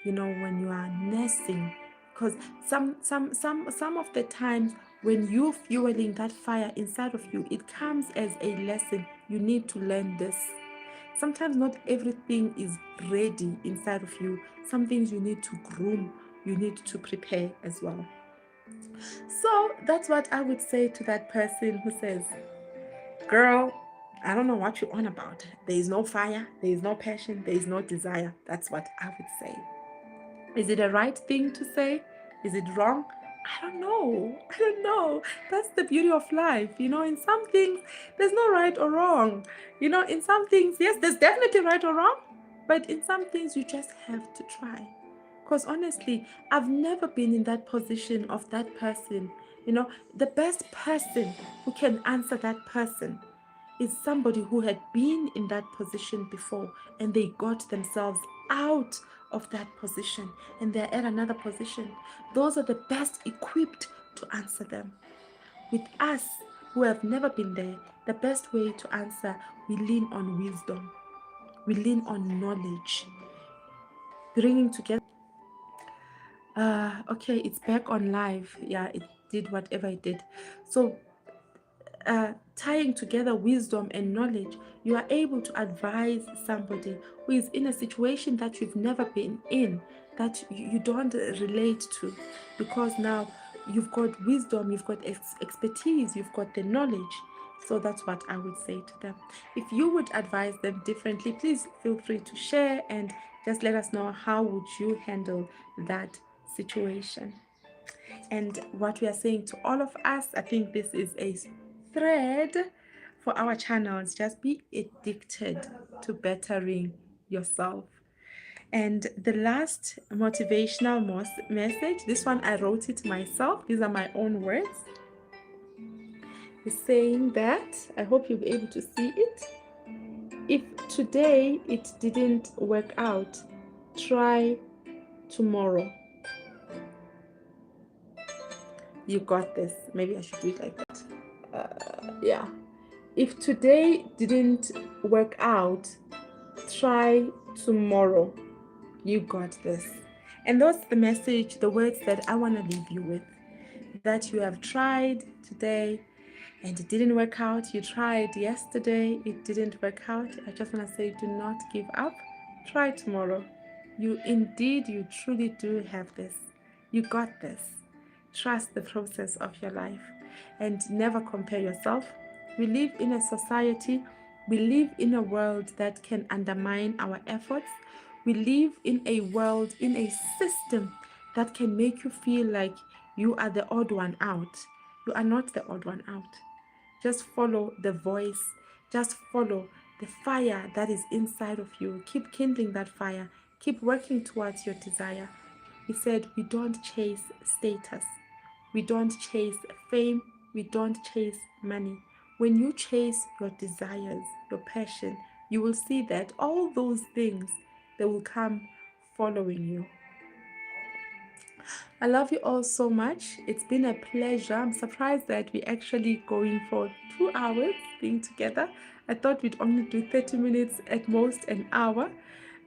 you know, when you are nursing, because some of the times when you're fueling that fire inside of you, it comes as a lesson. You need to learn this. Sometimes not everything is ready inside of you. Some things you need to groom, you need to prepare as well. So that's what I would say to that person who says, girl, I don't know what you're on about. There is no fire, there is no passion, there is no desire. That's what I would say. Is it a right thing to say? Is it wrong? I don't know. That's the beauty of life. You know, in some things, there's no right or wrong. You know, in some things, yes, there's definitely right or wrong. But in some things, you just have to try. Because honestly, I've never been in that position of that person. You know, the best person who can answer that person is somebody who had been in that position before and they got themselves out of that position and they're at another position. Those are the best equipped to answer them. With us who have never been there, the best way to answer, we lean on wisdom, we lean on knowledge, bringing together. Okay, it's back on live. Yeah, it did whatever it did. So tying together wisdom and knowledge, you are able to advise somebody who is in a situation that you've never been in, that you don't relate to, because now you've got wisdom, you've got expertise, you've got the knowledge. So that's what I would say to them. If you would advise them differently, please feel free to share and just let us know how would you handle that situation. And what we are saying to all of us, I think this is a thread for our channels. Just be addicted to bettering yourself. And the last motivational message, this one I wrote it myself, these are my own words, is saying that, I hope you'll be able to see it. If today it didn't work out, try tomorrow. You got this. Maybe I should do it like that. Yeah. If today didn't work out, try tomorrow. You got this. And that's the message, the words that I want to leave you with. That you have tried today, and it didn't work out. You tried yesterday, it didn't work out. I just want to say, do not give up. Try tomorrow. You truly do have this. You got this. Trust the process of your life and never compare yourself. We live in a society, we live in a world that can undermine our efforts. We live in a world, in a system that can make you feel like you are the odd one out. You are not the odd one out. Just follow the voice. Just follow the fire that is inside of you. Keep kindling that fire. Keep working towards your desire. He said, we don't chase status. We don't chase fame. We don't chase money. When you chase your desires, your passion, you will see that all those things, they will come following you. I love you all so much. It's been a pleasure. I'm surprised that we're actually going for 2 hours being together. I thought we'd only do 30 minutes, at most an hour.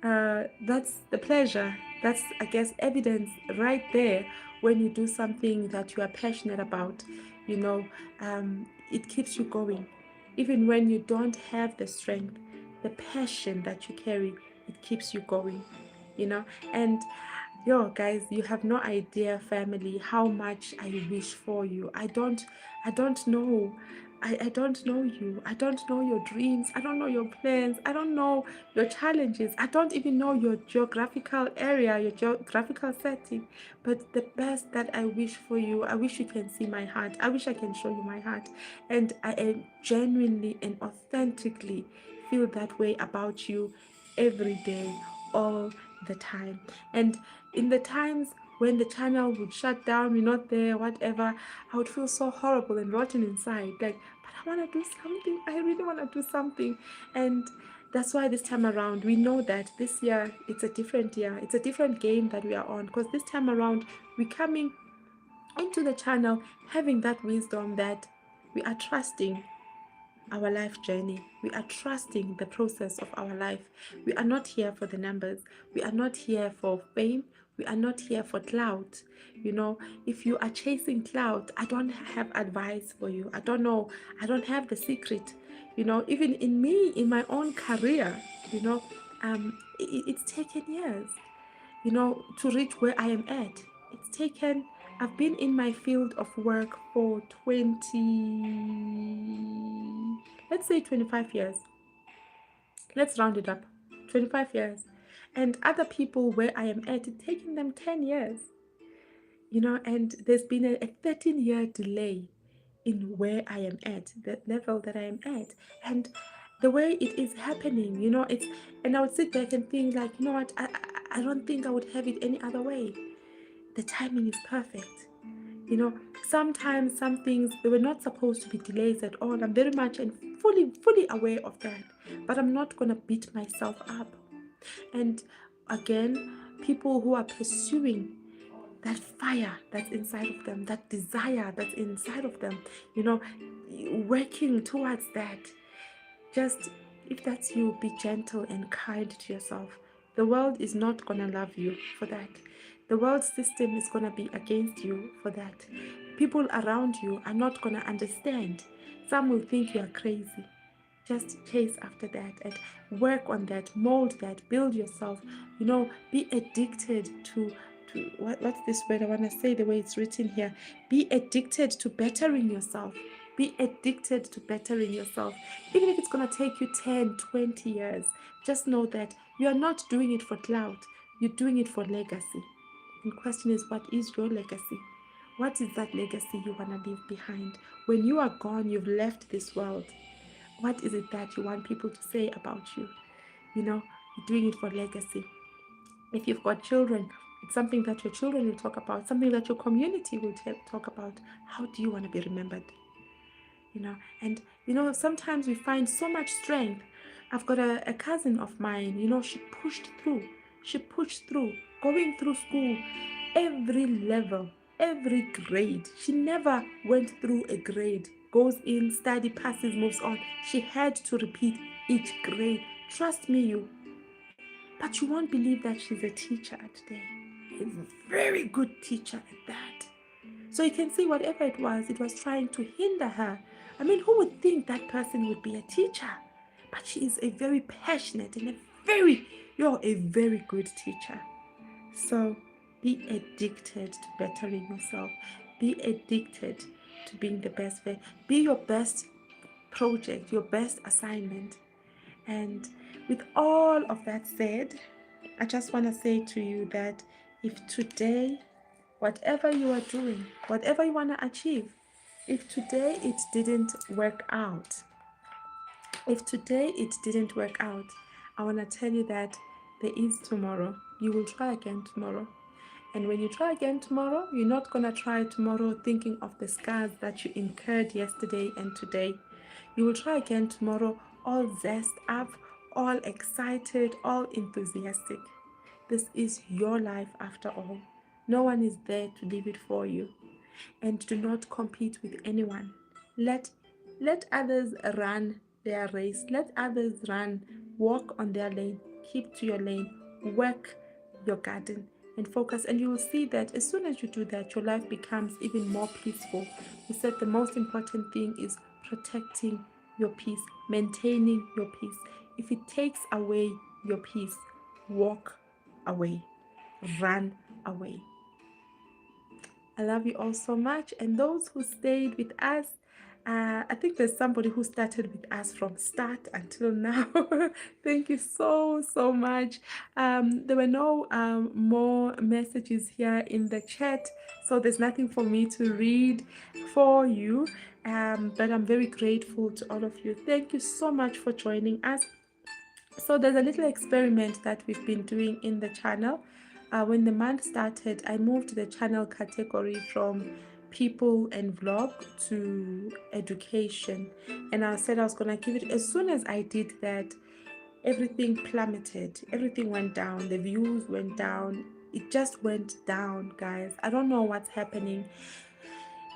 That's the pleasure. That's, I guess, evidence right there when you do something that you are passionate about. It keeps you going. Even when you don't have the strength, the passion that you carry, it keeps you going. And yo, guys, you have no idea, family, how much I wish for you. I don't know. I don't know you. I don't know your dreams. I don't know your plans. I don't know your challenges. I don't even know your geographical area, your geographical setting. But the best that I wish for you, I wish you can see my heart. I wish I can show you my heart. And I am genuinely and authentically feel that way about you every day, all the time. And in the times when the channel would shut down, we're not there, whatever, I would feel so horrible and rotten inside. Like, but I want to do something. I really want to do something. And that's why this time around, we know that this year, it's a different year. It's a different game that we are on. Because this time around, we're coming into the channel having that wisdom that we are trusting our life journey. We are trusting the process of our life. We are not here for the numbers. We are not here for fame. We are not here for clout. If you are chasing clout, I don't have advice for you. I don't know. I don't have the secret. Even in me, in my own career, it's taken years, to reach where I am at. I've been in my field of work for let's say 25 years. Let's round it up. 25 years. And other people where I am at, it's taken them 10 years. And there's been a 13-year delay in where I am at, the level that I am at. And the way it is happening, and I would sit back and think like, you know what, I don't think I would have it any other way. The timing is perfect. Sometimes some things, they were not supposed to be delays at all. I'm very much and fully aware of that. But I'm not going to beat myself up. And again, people who are pursuing that fire that's inside of them, that desire that's inside of them, working towards that. Just, if that's you, be gentle and kind to yourself. The world is not going to love you for that. The world system is going to be against you for that. People around you are not going to understand. Some will think you are crazy. Just chase after that and work on that, mold that, build yourself. Be addicted to what's this word I want to say the way it's written here. Be addicted to bettering yourself. Be addicted to bettering yourself. Even if it's going to take you 10, 20 years, just know that you are not doing it for clout. You're doing it for legacy. The question is, what is your legacy? What is that legacy you want to leave behind? When you are gone, you've left this world. What is it that you want people to say about you? You're doing it for legacy. If you've got children, it's something that your children will talk about, something that your community will talk about. How do you want to be remembered? And sometimes we find so much strength. I've got a cousin of mine, she pushed through, going through school, every level, every grade. She never went through a grade, goes in, study, passes, moves on. She had to repeat each grade. Trust me, but you won't believe that she's a teacher today. A very good teacher at that. So you can see whatever it was trying to hinder her. I mean, who would think that person would be a teacher? But she is a very passionate and you're a very good teacher. So be addicted to bettering yourself. Be addicted to being the best. Be your best project, your best assignment. And with all of that said, I just want to say to you that if today, whatever you are doing, whatever you want to achieve, if today it didn't work out, I want to tell you that there is tomorrow. You will try again tomorrow. And when you try again tomorrow, you're not going to try tomorrow thinking of the scars that you incurred yesterday and today. You will try again tomorrow all zest up, all excited, all enthusiastic. This is your life after all. No one is there to live it for you. And do not compete with anyone. Let others run their race. Let others walk on their lane. Keep to your lane. Work your garden and focus. And you will see that as soon as you do that, your life becomes even more peaceful. We said the most important thing is protecting your peace, maintaining your peace. If it takes away your peace, walk away, run away. I love you all so much. And those who stayed with us, I think there's somebody who started with us from start until now. Thank you so, so much. There were no more messages here in the chat, so there's nothing for me to read for you. But I'm very grateful to all of you. Thank you so much for joining us. So there's a little experiment that we've been doing in the channel. When the month started, I moved the channel category from people and vlog to education, and I said I was gonna give it. As soon as I did that, everything plummeted, everything went down, the views went down, it just went down, guys. I don't know what's happening.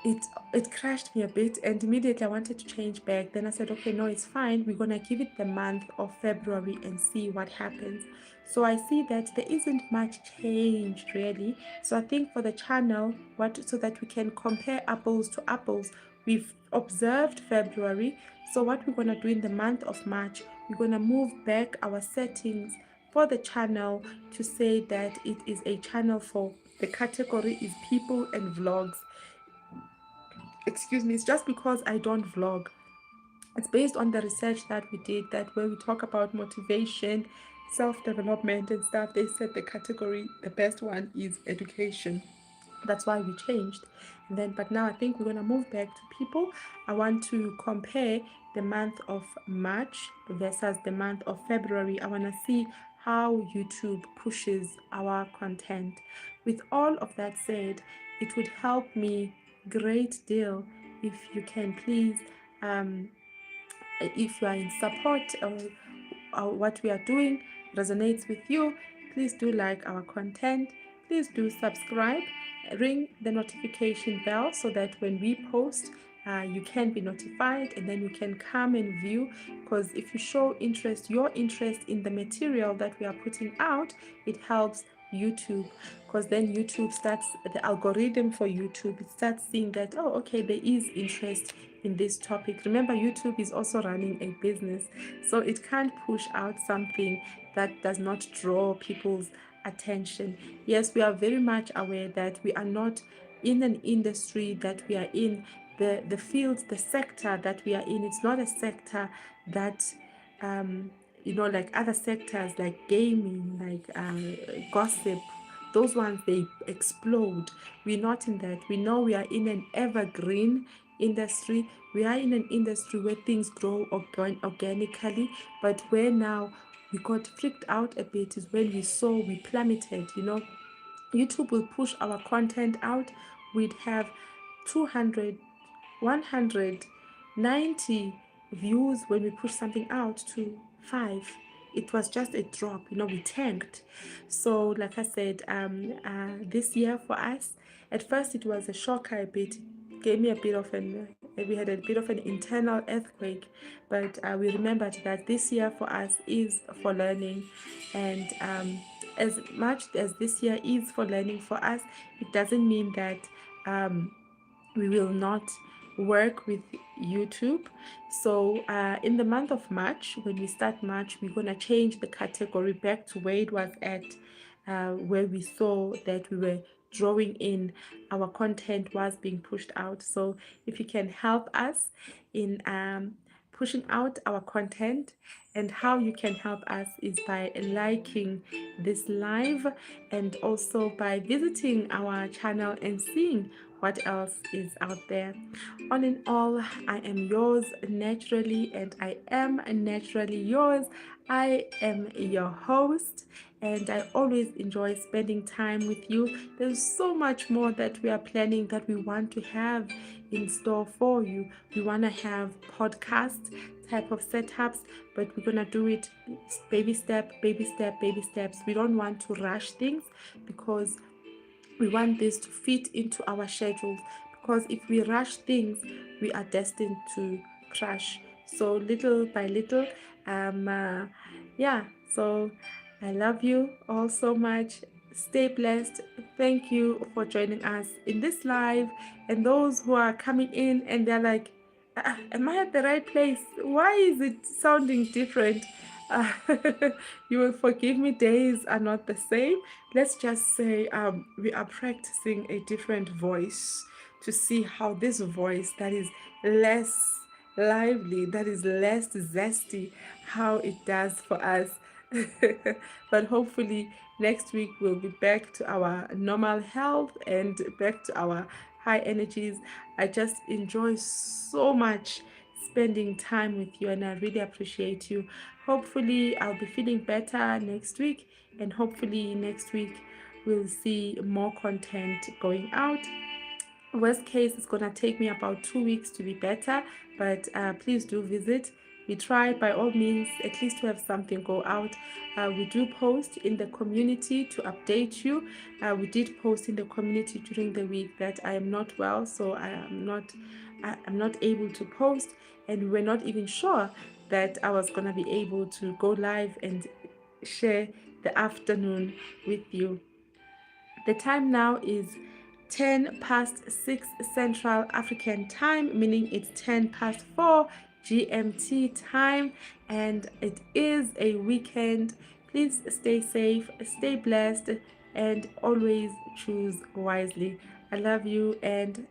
It crashed me a bit, and immediately I wanted to change back. Then I said, okay, no, it's fine, we're gonna give it the month of February and see what happens. So I see that there isn't much change really. So I think for the channel, so that we can compare apples to apples, we've observed February. So what we're gonna do in the month of March, we're gonna move back our settings for the channel to say that it is a channel for, the category is people and vlogs. Excuse me, it's just because I don't vlog. It's based on the research that we did, that when we talk about motivation, self-development and stuff, they said the category, the best one is education. That's why we changed. And then, but now I think we're gonna move back to people. I want to compare the month of March versus the month of February. I want to see how YouTube pushes our content. With all of that said, it would help me great deal if you can please, if you are in support or what we are doing resonates with you, please do like our content, please do subscribe, ring the notification bell so that when we post, you can be notified, and then you can come and view. Because if you show interest, your interest in the material that we are putting out, it helps YouTube, because then YouTube starts, the algorithm for YouTube, it starts seeing that, oh, okay, there is interest in this topic. Remember, YouTube is also running a business, so it can't push out something that does not draw people's attention. Yes, we are very much aware that we are not in an industry that we are in, the field, the sector that we are in, it's not a sector that like other sectors like gaming, like gossip, those ones, they explode. We're not in that. We know we are in an evergreen industry. We are in an industry where things grow organically, but where now we got freaked out a bit is when we plummeted. YouTube will push our content out, we'd have 200, 190 views. When we push something out to 5, it was just a drop. We tanked. So like I said, this year for us, at first it was a shocker a bit, gave me a bit of we had a bit of an internal earthquake, but we remembered that this year for us is for learning. And as much as this year is for learning for us, it doesn't mean that we will not work with YouTube. So in the month of March, when we start March, we're going to change the category back to where it was at, where we saw that we were drawing in, our content was being pushed out. So if you can help us in pushing out our content, and how you can help us is by liking this live, and also by visiting our channel and seeing what else is out there. All in all, I am yours naturally, and I am naturally yours. I am your host, and I always enjoy spending time with you. There's so much more that we are planning, that we want to have in store for you. We want to have podcast type of setups, but we're gonna do it baby step, baby step, baby steps. We don't want to rush things, because we want this to fit into our schedules, because if we rush things, we are destined to crash. So little by little, um uh, yeah, so I love you all so much. Stay blessed. Thank you for joining us in this live, and those who are coming in and they're like, am I at the right place? Why is it sounding different? uh, you will forgive me, days are not the same. Let's just say we are practicing a different voice, to see how this voice that is less lively, that is less zesty, how it does for us. But hopefully next week we'll be back to our normal health and back to our high energies. I just enjoy so much spending time with you, and I really appreciate you. Hopefully I'll be feeling better next week, and hopefully next week we'll see more content going out. Worst case, it's gonna take me about 2 weeks to be better, but please do visit. We try by all means at least to have something go out. We do post in the community to update you. We did post in the community during the week that I am not well, so I'm not able to post, and we're not even sure that I was gonna be able to go live and share the afternoon with you. The time now is 10 past 6 Central African time, meaning it's 10 past 4 GMT time, and it is a weekend. Please stay safe, stay blessed, and always choose wisely. I love you, and